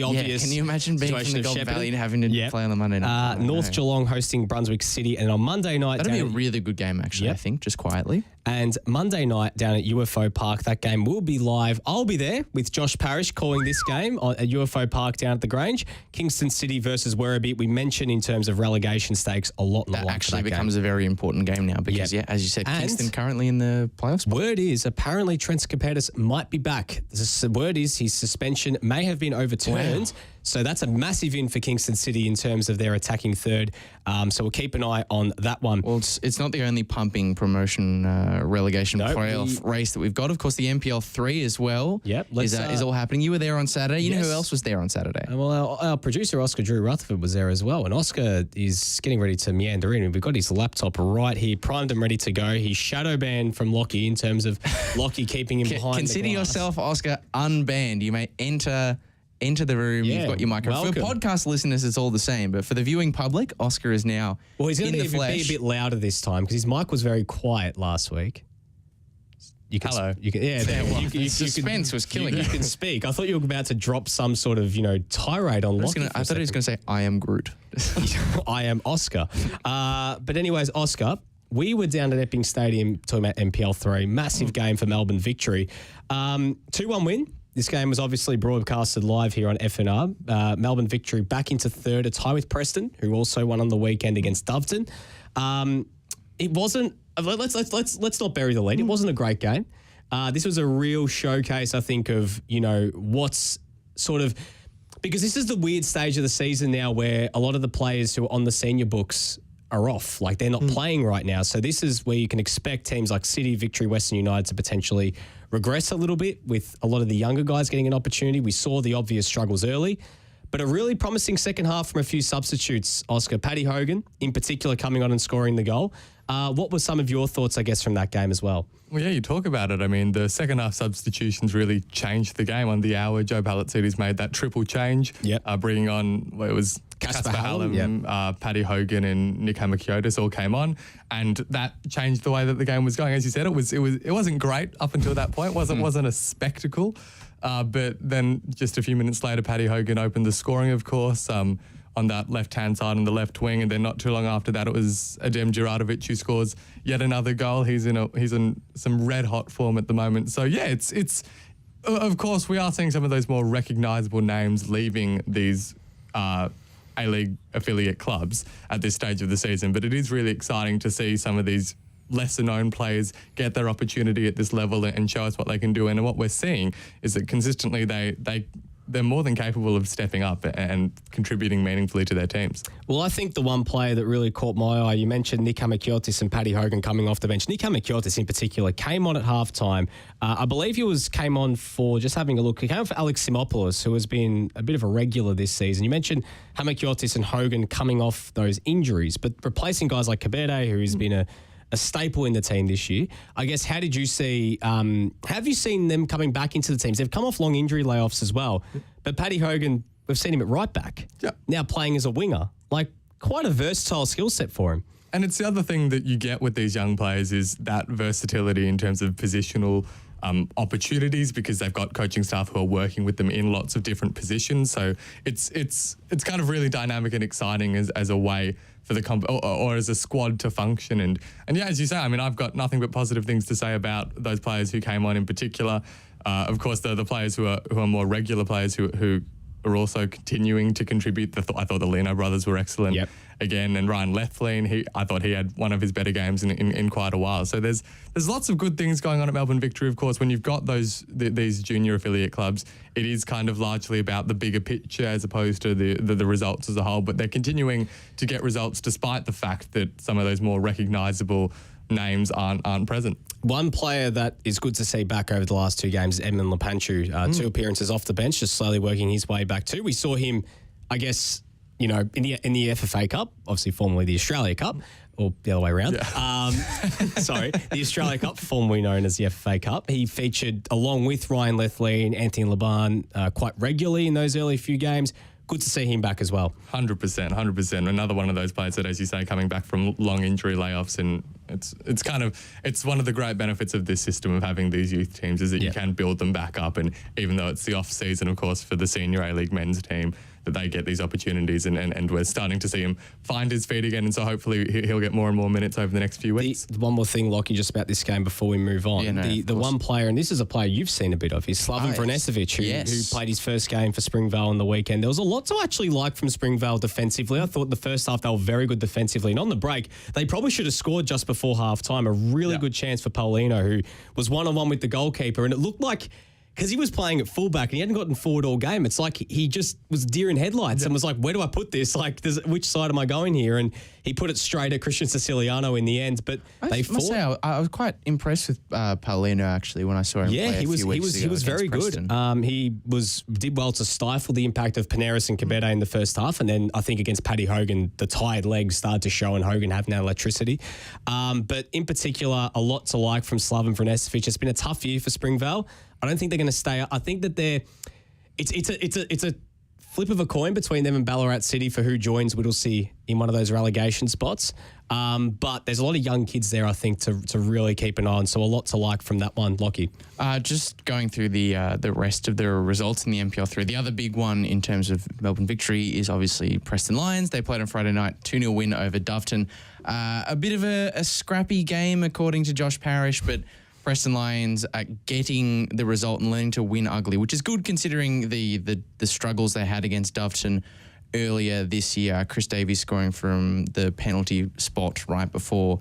obvious. Can you imagine being from the Golden Valley and having to play on the Monday night? North Geelong hosting Brunswick City, and on Monday night... That'll be a really good game, actually, I think, just quietly. And Monday night down at UFO Park, that game will be live. I'll be there with Josh Parrish calling this game at UFO Park down at the Grange. Kingston City versus Werribee. We mentioned in terms of relegation stakes a lot in the That line actually for that becomes game. a very important game now because, as you said, And Kingston currently in the playoffs. Word is apparently Trent Skopetis might be back. The word is his suspension may have been overturned. Wow. So that's a massive in for Kingston City in terms of their attacking third. So we'll keep an eye on that one. Well, it's not the only pumping promotion relegation playoff race that we've got. Of course, the NPL3 as well is all happening. You were there on Saturday. You know who else was there on Saturday? Well, our producer, Oscar Drew Rutherford, was there as well. And Oscar is getting ready to meander in. We've got his laptop right here, primed and ready to go. He's shadow banned from Lachie in terms of Lachie keeping him behind Consider the glass. yourself, Oscar, unbanned. You may enter the room. Yeah, You've got your microphone. For podcast listeners, it's all the same. But for the viewing public, Oscar is now he's going in to the flesh. be a bit louder this time because his mic was very quiet last week. You can, Hello. You can, yeah, there, you Suspense was killing you. You can speak. I thought you were about to drop some sort of, tirade on Lachie. I thought he was going to say, I am Groot. I am Oscar. But anyways, Oscar, we were down at Epping Stadium talking about NPL3. Massive game for Melbourne Victory. 2-1 win. This game was obviously broadcasted live here on FNR. Melbourne Victory back into third, a tie with Preston, who also won on the weekend against Doveton. It wasn't. Let's not bury the lead. It wasn't a great game. This was a real showcase, I think, of what's sort of, because this is the weird stage of the season now where a lot of the players who are on the senior books are off. Like, they're not playing right now. So this is where you can expect teams like City, Victory, Western United to potentially regress a little bit with a lot of the younger guys getting an opportunity. We saw the obvious struggles early, but a really promising second half from a few substitutes, Oscar. Paddy Hogan, in particular, coming on and scoring the goal. What were some of your thoughts, I guess, from that game as well? Well, yeah, you talk about it. I mean, the second half substitutions really changed the game. On the hour, Joe Palazzini's made that triple change, bringing on, it was Casper Hallam, Paddy Hogan and Nick Hamakiotis all came on, and that changed the way that the game was going. As you said, it wasn't great up until that point. Wasn't a spectacle, but then just a few minutes later, Paddy Hogan opened the scoring, of course, on that left-hand side on the left wing, and then not too long after that, it was Adem Juratovic who scores yet another goal. He's in some red-hot form at the moment. So yeah, it's of course we are seeing some of those more recognisable names leaving these A-League affiliate clubs at this stage of the season, but it is really exciting to see some of these lesser-known players get their opportunity at this level and show us what they can do. And what we're seeing is that consistently they're more than capable of stepping up and contributing meaningfully to their teams. Well, I think the one player that really caught my eye, you mentioned Nick Hamakiotis and Paddy Hogan coming off the bench. Nick Hamakiotis in particular came on at halftime. I believe he came on for, just having a look, he came on for Alex Simopoulos, who has been a bit of a regular this season. You mentioned Hamakiotis and Hogan coming off those injuries, but replacing guys like Kabede, who has been a staple in the team this year. I guess, how did you see, have you seen them coming back into the teams? They've come off long injury layoffs as well, but Paddy Hogan, we've seen him at right back, now playing as a winger. Like, quite a versatile skill set for him. And it's the other thing that you get with these young players is that versatility in terms of positional opportunities, because they've got coaching staff who are working with them in lots of different positions. So it's kind of really dynamic and exciting as a way for the or as a squad to function. And yeah, as you say, I mean, I've got nothing but positive things to say about those players who came on in particular. Of course, the players who are more regular players who are also continuing to contribute. I thought the Leno brothers were excellent again, and Ryan Lethlean, I thought he had one of his better games in quite a while. So there's lots of good things going on at Melbourne Victory. Of course, when you've got these junior affiliate clubs, it is kind of largely about the bigger picture as opposed to the results as a whole. But they're continuing to get results despite the fact that some of those more recognisable names aren't present. One player that is good to see back over the last two games is Edmund Lepanchu. 2 appearances off the bench, just slowly working his way back too. We saw him, I guess, in the FFA Cup, obviously formerly the Australia Cup, or the other way around. Sorry, the Australia Cup, formerly known as the FFA Cup. He featured along with Ryan Lethlean, Anthony Laban quite regularly in those early few games. Good to see him back as well. 100%. Another one of those players that, as you say, coming back from long injury layoffs, and it's one of the great benefits of this system of having these youth teams is that you can build them back up. And even though it's the off season, of course, for the senior A-League men's team, that they get these opportunities, and we're starting to see him find his feet again, and so hopefully he'll get more and more minutes over the next few weeks. One more thing, Lachie, just about this game before we move on. The one player, and this is a player you've seen a bit of, is Slaven Vranesevic, who played his first game for Springvale on the weekend. There was a lot to actually like from Springvale defensively. I thought the first half they were very good defensively, and on the break, they probably should have scored just before half-time. A really good chance for Paulino, who was one-on-one with the goalkeeper, and it looked like, because he was playing at fullback and he hadn't gotten forward all game, it's like he just was deer in headlights and was like, where do I put this? Like, which side am I going here? And he put it straight at Christian Siciliano in the end, but they fought. Must say, I was quite impressed with Paulino, actually, when I saw him play a few weeks ago. He was very good. He did well to stifle the impact of Paneris and Cabeda in the first half, and then I think against Paddy Hogan, the tired legs started to show and Hogan had no electricity. But in particular, a lot to like from Slaven Vranesevic. It's been a tough year for Springvale. I don't think they're going to stay. I think that it's a flip of a coin between them and Ballarat City for who joins Whittlesea in one of those relegation spots. But there's a lot of young kids there, I think, to really keep an eye on. So a lot to like from that one, Lachie. Just going through the rest of the results in the NPL3. The other big one in terms of Melbourne victory is obviously Preston Lions. They played on Friday night, 2-0 win over Doveton. A bit of a scrappy game, according to Josh Parrish, but Preston Lions are getting the result and learning to win ugly, which is good considering the struggles they had against Doveton earlier this year. Chris Davies scoring from the penalty spot right before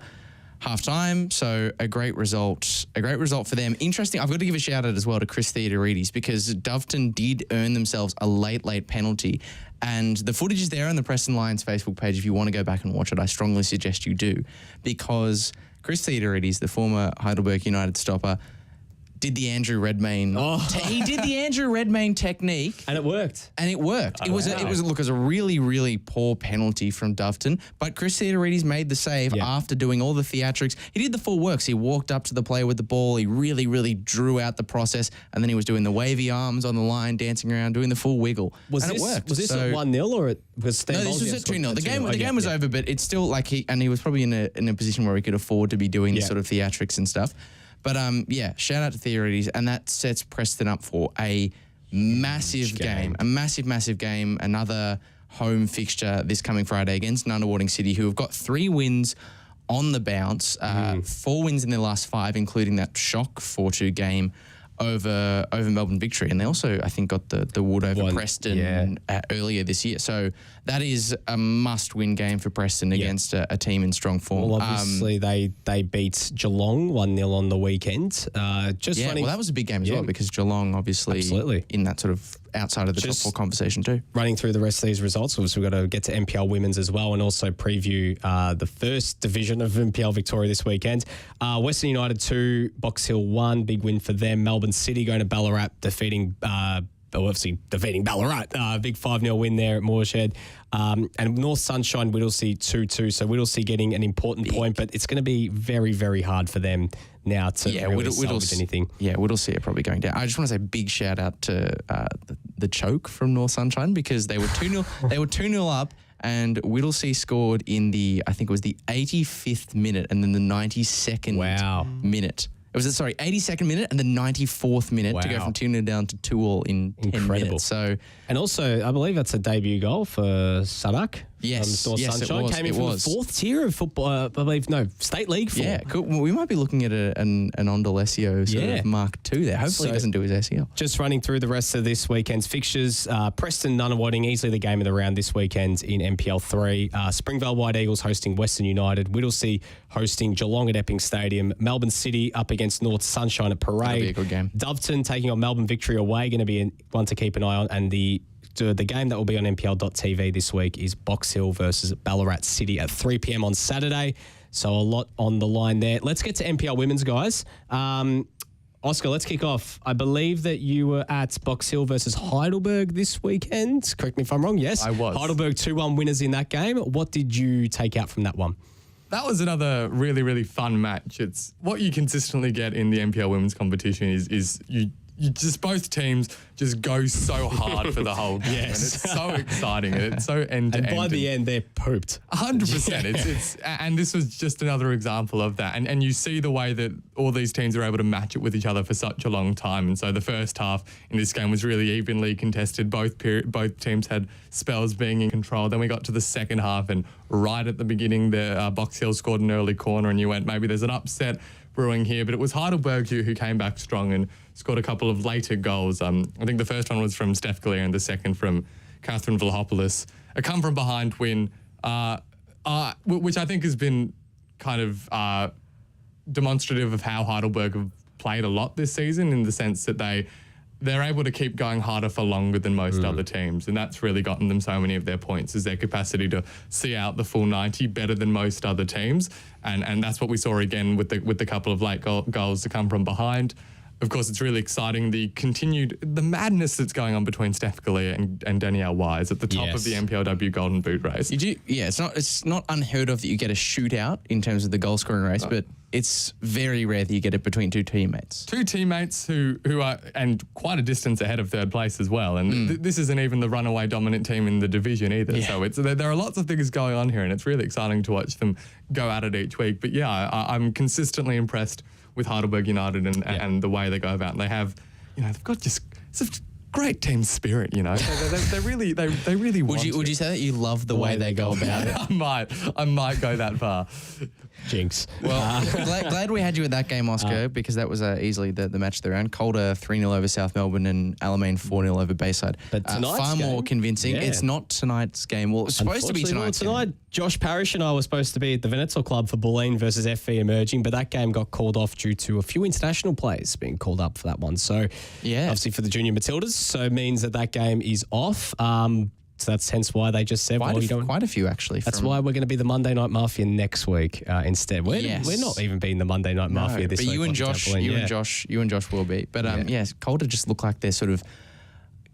halftime. So a great result for them. Interesting. I've got to give a shout out as well to Chris Theodoridis, because Doveton did earn themselves a late penalty. And the footage is there on the Preston Lions Facebook page. If you want to go back and watch it, I strongly suggest you do, because Chris Theodoridis, the former Heidelberg United stopper, did the Andrew Redmayne. He did the Andrew Redmayne technique, and it worked. It was a really, really poor penalty from Doveton, but Chris Theodoridis made the save after doing all the theatrics. He did the full works. He walked up to the player with the ball. He really, really drew out the process, and then he was doing the wavy arms on the line, dancing around, doing the full wiggle. It worked. Was this at 1-0 or it was? No, this was at 2-0. The game was over, but it's still like he was probably in a position where he could afford to be doing this sort of theatrics and stuff. But shout out to Theodoridis, and that sets Preston up for a massive game. A massive game. Another home fixture this coming Friday against Nunawading City, who have got 3 wins on the bounce, 4 wins in their last 5, including that shock 4-2 game over Melbourne victory. And they also, I think, got the wood over Preston earlier this year. So that is a must-win game for Preston against a team in strong form. Well, obviously, they beat Geelong 1-0 on the weekend. Well, that was a big game as well, because Geelong, obviously, in that sort of outside of the top 4 conversation too. Running through the rest of these results, obviously we've got to get to NPL Women's as well, and also preview the first division of NPL Victoria this weekend. Western United 2, Box Hill 1, big win for them. Melbourne City going to Ballarat, defeating Ballarat. Big 5-0 win there at Moorshed. And North Sunshine Whittlesea 2-2. So Whittlesea getting an important point, but it's going to be very, very hard for them now to really salvage anything. Yeah, Whittlesea are probably going down. I just want to say big shout out to the choke from North Sunshine, because they were 2-0 they were 2-0 up, and Whittlesea scored in the 85th minute and then the 92nd minute. It was 82nd minute and the 94th minute to go from 2-0 down to 2-2 in 10 minutes. So, and also, I believe that's a debut goal for Sadak. Yes, North Sunshine. it was. Came in from the 4th tier of football, I believe, State League 4. Yeah, cool. Well, we might be looking at an Ondalesio sort of Mark 2 there. Hopefully he doesn't do his SEL. Just running through the rest of this weekend's fixtures, Preston Nunawading, easily the game of the round this weekend in NPL3. Springvale White Eagles hosting Western United. Whittlesea hosting Geelong at Epping Stadium. Melbourne City up against North Sunshine at Parade. That'll be a good game. Doveton taking on Melbourne Victory away, going to be one to keep an eye on. And the game that will be on NPL.TV this week is Box Hill versus Ballarat City at 3 p.m. on Saturday. So a lot on the line there. Let's get to NPL Women's, guys. Oscar, let's kick off. I believe that you were at Box Hill versus Heidelberg this weekend. Correct me if I'm wrong. Yes, I was. Heidelberg 2-1 winners in that game. What did you take out from that one? That was another really, really fun match. It's what you consistently get in the NPL women's competition is just both teams just go so hard for the whole game. Yes. And it's so exciting and it's so end to end. And by the end, they're pooped. 100%. It's and this was just another example of that. And you see the way that all these teams are able to match it with each other for such a long time. And so the first half in this game was really evenly contested. Both teams had spells being in control. Then we got to the second half, and right at the beginning, the Box Hill scored an early corner, and you went, maybe there's an upset brewing here. But it was Heidelberg who came back strong and scored a couple of later goals. I think the first one was from Steph Galea and the second from Catherine Vlahopoulos. A come from behind win, which I think has been kind of demonstrative of how Heidelberg have played a lot this season, in the sense that they're able to keep going harder for longer than most other teams, and that's really gotten them so many of their points, is their capacity to see out the full 90 better than most other teams, and that's what we saw again with the couple of late goals to come from behind. Of course, it's really exciting, the madness that's going on between Steph Galea and Danielle Wise at the top of the NPLW Golden Boot race. It's not unheard of that you get a shootout in terms of the goal scoring race, but it's very rare that you get it between two teammates. Two teammates who are, and quite a distance ahead of third place as well. And this isn't even the runaway dominant team in the division either. Yeah. So there are lots of things going on here, and it's really exciting to watch them go at it each week. But yeah, I'm consistently impressed with Heidelberg United and the way they go about. And they have, they've got just such great team spirit, they really want it. Would you say that you love the way they go about it? I might go that far. Jinx. Well, glad we had you at that game, Oscar, because that was easily the match of the round. Calder 3-0 over South Melbourne and Alamein 4-0 over Bayside. But tonight's far game, more convincing. Yeah. It's not tonight's game. Well, it's supposed to be tonight's game. Josh Parrish and I were supposed to be at the Venezuela Club for Bulleen versus FV Emerging, but that game got called off due to a few international players being called up for that one. So, obviously for the Junior Matildas, so it means that game is off. So that's hence why they just said, quite a few actually. That's why we're going to be the Monday Night Mafia next week instead. We're not even being the Monday Night Mafia this week. But you and Josh will be. But yes, Calder just look like they're sort of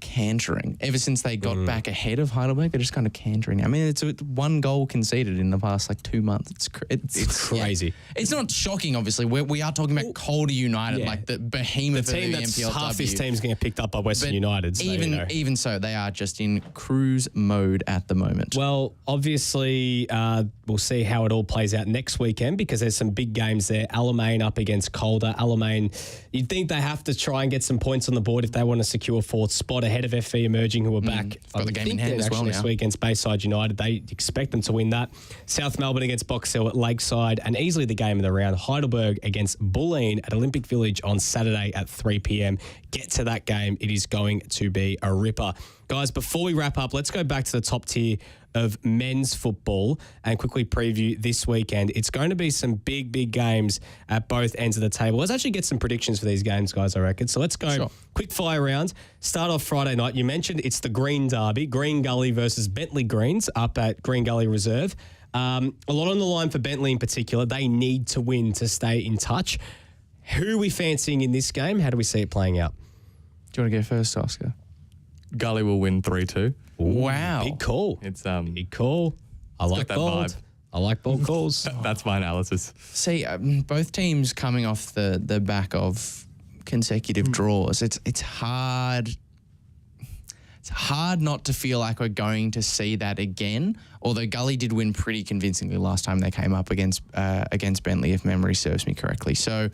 cantering. Ever since they got back ahead of Heidelberg, they're just kind of cantering. I mean, it's one goal conceded in the past 2 months. It's crazy. Yeah. It's not shocking, obviously. We are talking about Calder United, like the behemoth of the NPLW. Half this team's going to get picked up by Western United. So, even so, they are just in cruise mode at the moment. Well, obviously, we'll see how it all plays out next weekend, because there's some big games there. Alamein up against Calder. Alamein, you'd think they have to try and get some points on the board if they want to secure fourth spot ahead of FV Emerging, who are back. Got the game in hand as well this week against Bayside United. They expect them to win that. South Melbourne against Box Hill at Lakeside, and easily the game of the round, Heidelberg against Bulleen at Olympic Village on Saturday at 3 p.m. Get to that game. It is going to be a ripper. Guys, before we wrap up, let's go back to the top tier of men's football and quickly preview this weekend. It's going to be some big games at both ends of the table. Let's actually get some predictions for these games, guys, I reckon. So let's go quick fire round. Start off Friday night. You mentioned it's the Green Derby, Green Gully versus Bentley Greens up at Green Gully Reserve. A lot on the line for Bentley in particular. They need to win to stay in touch. Who are we fancying in this game? How do we see it playing out? Do you want to go first, Oscar? Gully will win 3-2. Wow. Big call. It's big call. I like that vibe. I like bold calls. That's my analysis. See, both teams coming off the back of consecutive draws. It's hard. It's hard not to feel like we're going to see that again. Although Gully did win pretty convincingly last time they came up against Bentley, if memory serves me correctly. So.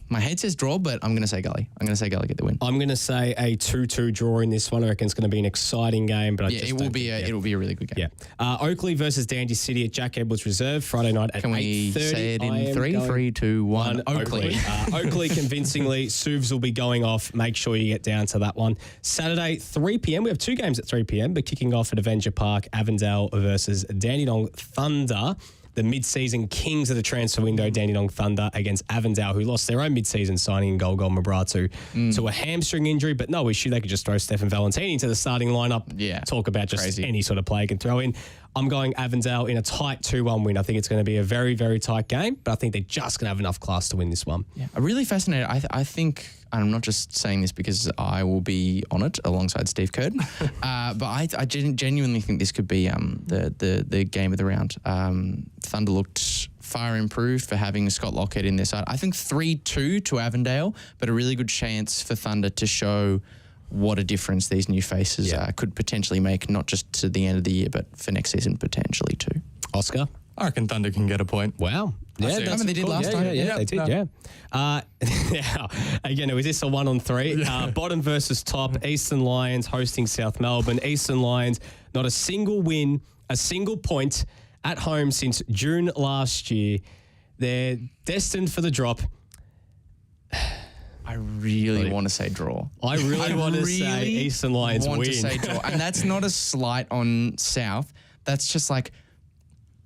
My head says draw, but I'm going to say Gully. I'm going to say Gully get the win. I'm going to say a 2-2 draw in this one. I reckon it's going to be an exciting game. But it will be a really good game. Yeah. Oakleigh versus Dandy City at Jack Edwards Reserve Friday night at 8:30. Can we say it in 3, 2, 1? Oakleigh. Oakleigh convincingly. Suvs will be going off. Make sure you get down to that one. Saturday 3 p.m. We have two games at 3 p.m. But kicking off at Avenger Park, Avondale versus Dandenong Thunder. The mid-season kings of the transfer window, Dandenong Thunder, against Avondale, who lost their own mid-season signing in Golgol Mabratu to a hamstring injury, but no issue. They could just throw Stefan Valentini into the starting lineup. Yeah. Talk about just any sort of player can throw in. I'm going Avondale in a tight 2-1 win. I think it's going to be a very, very tight game, but I think they're just going to have enough class to win this one. Yeah, I'm really fascinated. I think, and I'm not just saying this because I will be on it alongside Steve Curtin, but I genuinely think this could be the game of the round. Thunder looked far improved for having Scott Lockhead in their side. I think 3-2 to Avondale, but a really good chance for Thunder to show what a difference these new faces could potentially make, not just to the end of the year, but for next season potentially too. Oscar? I reckon Thunder can get a point. Wow. Yeah, I mean, they did last time. Yeah, they did, yeah. Again, it was this a 1-on-3. Bottom versus top. Eastern Lions hosting South Melbourne. Eastern Lions, not a single win, a single point at home since June last year. They're destined for the drop. I really want to say draw. I really want to say Eastern Lions win. To say draw. And that's not a slight on South. That's just like...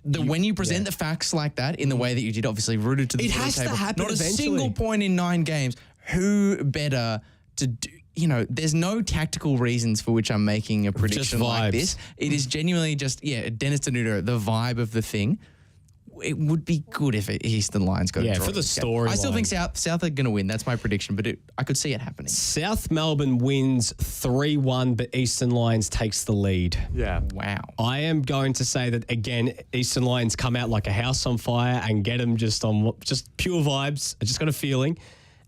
when you present the facts like that in the way that you did, obviously rooted to the table. It has to happen not eventually. A single point in 9 games. Who better to do? You know, there's no tactical reasons for which I'm making a prediction like this. It is genuinely just, Dennis Tenuto, the vibe of the thing. It would be good if Eastern Lions got a draw. For the story. I still think South are going to win. That's my prediction, but I could see it happening. South Melbourne wins 3-1, but Eastern Lions takes the lead. Yeah. Wow. I am going to say that, again, Eastern Lions come out like a house on fire and get them just pure vibes. I just got a feeling.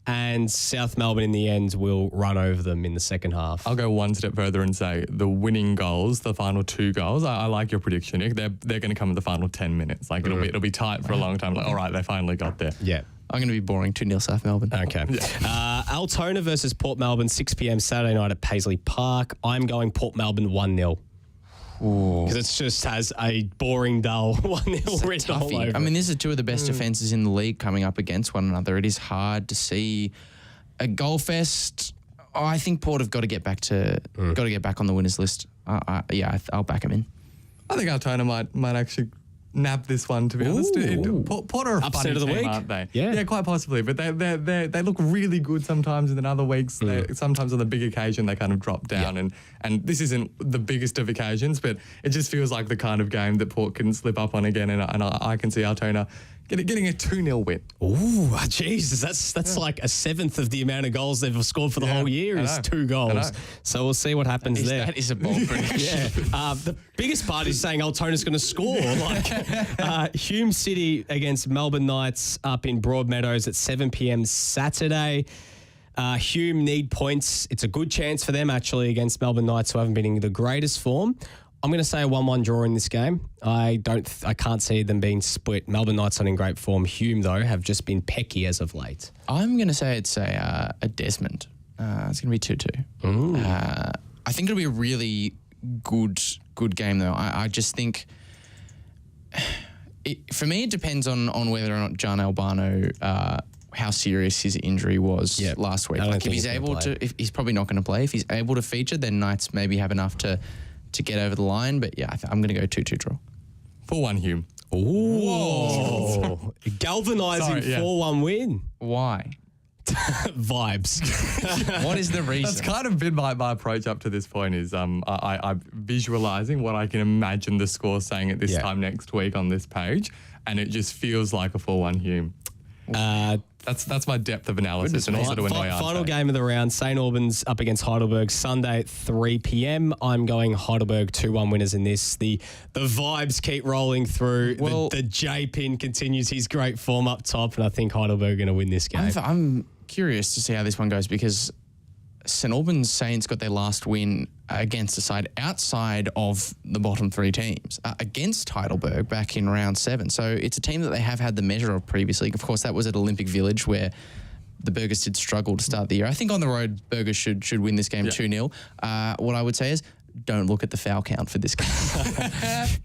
And South Melbourne in the end will run over them in the second half. I'll go one step further and say the winning goals, the final 2 goals. I like your prediction, Nick. They're going to come in the final 10 minutes. Like it'll be tight for a long time. Like, all right, they finally got there. Yeah. I'm going to be boring. 2-0 South Melbourne. Okay. Yeah. Altona versus Port Melbourne, 6 p.m. Saturday night at Paisley Park. I'm going Port Melbourne 1-0. Because it just has a boring, dull 1-0 written all over. I mean, these are 2 of the best defences in the league coming up against one another. It is hard to see a goal fest. I think Port have got to get back on the winners list. I'll back them in. I think Altona might actually nab this one, to be honest. Port are a funny team, aren't they? Yeah, quite possibly. But they look really good sometimes, and then other weeks, sometimes on the big occasion, they kind of drop down. And this isn't the biggest of occasions, but it just feels like the kind of game that Port can slip up on again. And I can see Altona getting a 2-0 win. Ooh, Jesus, that's like a 1/7 of the amount of goals they've scored for the whole year is 2 goals. So we'll see what happens there. That is a bold prediction. The biggest part is saying Altona's going to score. Hume City against Melbourne Knights up in Broadmeadows at 7 p.m. Saturday. Hume need points. It's a good chance for them actually against Melbourne Knights, who haven't been in the greatest form. I'm going to say a 1-1 draw in this game. I can't see them being split. Melbourne Knights not in great form. Hume, though, have just been pecky as of late. I'm going to say it's a Desmond. It's going to be 2-2. I think it'll be a really good game, though. I just think... for me, it depends on whether or not John Albano... how serious his injury was last week. Like if he's able to... he's probably not going to play. If he's able to feature, then Knights maybe have enough to get over the line. But I'm going to go 2-2 draw. 4-1 Hume. Ooh. Galvanising 4-1 win. Why? Vibes. What is the reason? That's kind of been my approach up to this point is I'm visualising what I can imagine the score saying at this time next week on this page, and it just feels like a 4-1 Hume. That's my depth of analysis and also to annoy Final game of the round, St Albans up against Heidelberg Sunday at 3 p.m. I'm going Heidelberg 2-1 winners in this. The vibes keep rolling through. The J-Pin continues his great form up top, and I think Heidelberg are going to win this game. I'm curious to see how this one goes because St Albans Saints got their last win against a side outside of the bottom 3 teams against Heidelberg back in round 7. So it's a team that they have had the measure of previously. Of course, that was at Olympic Village where the Burgers did struggle to start the year. I think on the road, Burgers should win this game 2-0. What I would say is don't look at the foul count for this game.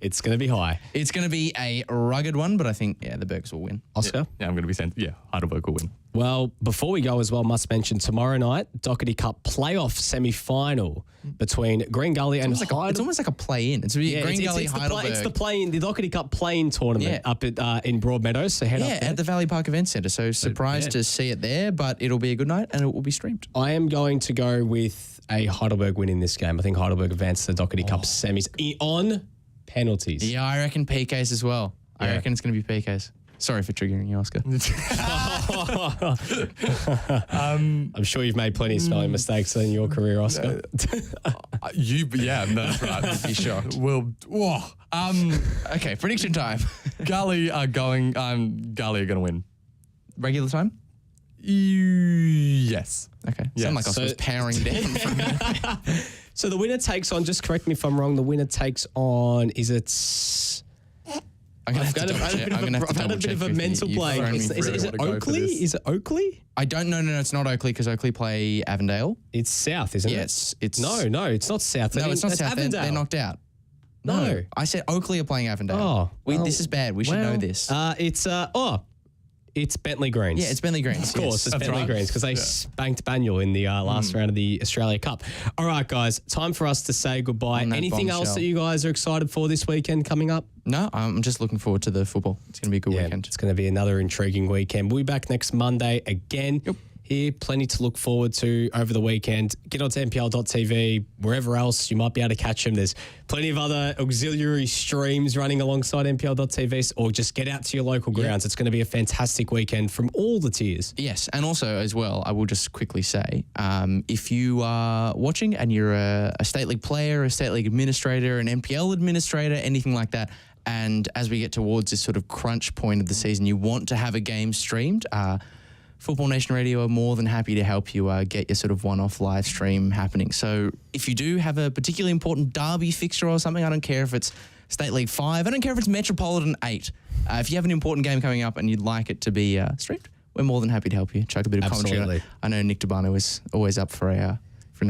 It's going to be high. It's going to be a rugged one, but I think, the Burgers will win. Oscar? Yeah, I'm going to be saying, Heidelberg will win. Well, before we go as well, must mention tomorrow night, Doherty Cup playoff semi-final between Green Gully and Heidelberg. It's almost like a play-in. It's Green Gully, Heidelberg. It's the play-in, the Doherty Cup play-in tournament up at, in Broadmeadows. So head up there. At the Valley Park Event Centre. So surprised to see it there, but it'll be a good night and it will be streamed. I am going to go with a Heidelberg win in this game. I think Heidelberg advances the Doherty Cup semis on penalties. Yeah, I reckon PKs as well. I reckon it's going to be PKs. Sorry for triggering you, Oscar. I'm sure you've made plenty of spelling mistakes in your career, Oscar. That's right. Be shocked. Okay, prediction time. Gully are going to win. Regular time? Yes. Okay. Yes. Sound like I was powering down from here. So the winner takes on, just correct me if I'm wrong, the winner takes on, is it... I've had a bit of a mental blank. Is it Oakleigh? Is it Oakleigh? I don't know. No, it's not Oakleigh because Oakleigh play Avondale. It's South, isn't it? Yes, it's No, it's not South. No, it's not South. They're knocked out. No. I said Oakleigh are playing Avondale. This is bad. We should know this. It's Bentley Greens. Yeah, it's Bentley Greens. Of course, it's Bentley Greens because they spanked Banyule in the last round of the Australia Cup. All right, guys, time for us to say goodbye. Anything else that you guys are excited for this weekend coming up? No, I'm just looking forward to the football. It's going to be a good weekend. It's going to be another intriguing weekend. We'll be back next Monday again. Yep. Here, plenty to look forward to over the weekend. Get on to NPL.tv, wherever else you might be able to catch them. There's plenty of other auxiliary streams running alongside NPL.tv, or just get out to your local grounds. It's going to be a fantastic weekend from all the tiers. Yes, and also as well, I will just quickly say, if you are watching and you're a State League player, a State League administrator, an NPL administrator, anything like that, and as we get towards this sort of crunch point of the season, you want to have a game streamed, Football Nation Radio are more than happy to help you get your sort of one-off live stream happening. So if you do have a particularly important derby fixture or something, I don't care if it's State League 5, I don't care if it's Metropolitan 8. If you have an important game coming up and you'd like it to be streamed, we're more than happy to help you. Chuck a bit of commentary. I know Nick Debano is always up for an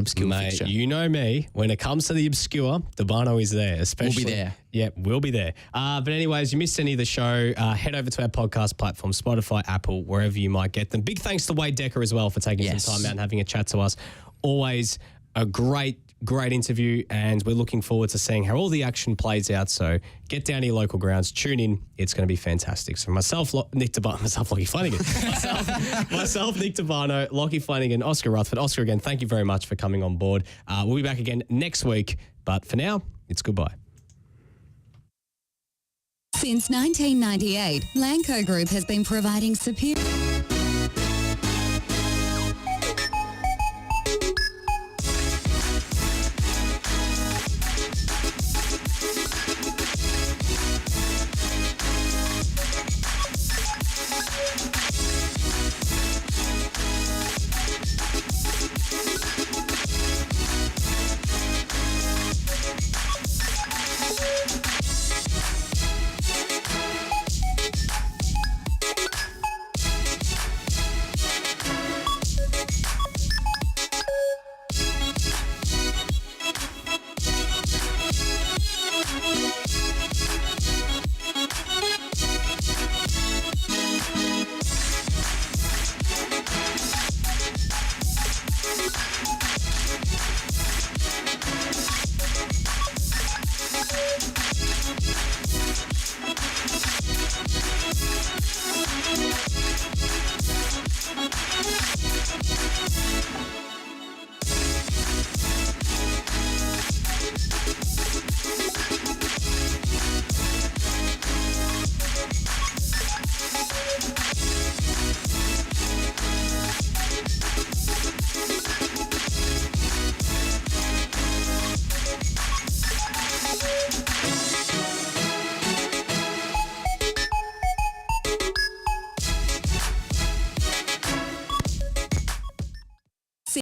obscure fixture. You know me. When it comes to the obscure, Debano is there. Especially, we'll be there. Yeah, we'll be there. But anyways, you missed any of the show, head over to our podcast platform, Spotify, Apple, wherever you might get them. Big thanks to Wade Dekker as well for taking some time out and having a chat to us. Always a great interview, and we're looking forward to seeing how all the action plays out. So get down to your local grounds, tune in. It's going to be fantastic. So myself, Nick Debano, Lachie Flanagan, myself, Nick Debano, Lachie Flanagan, Oscar Rutherford. Oscar, again, thank you very much for coming on board. We'll be back again next week, but for now, it's goodbye. Since 1998, Lanco Group has been providing superior...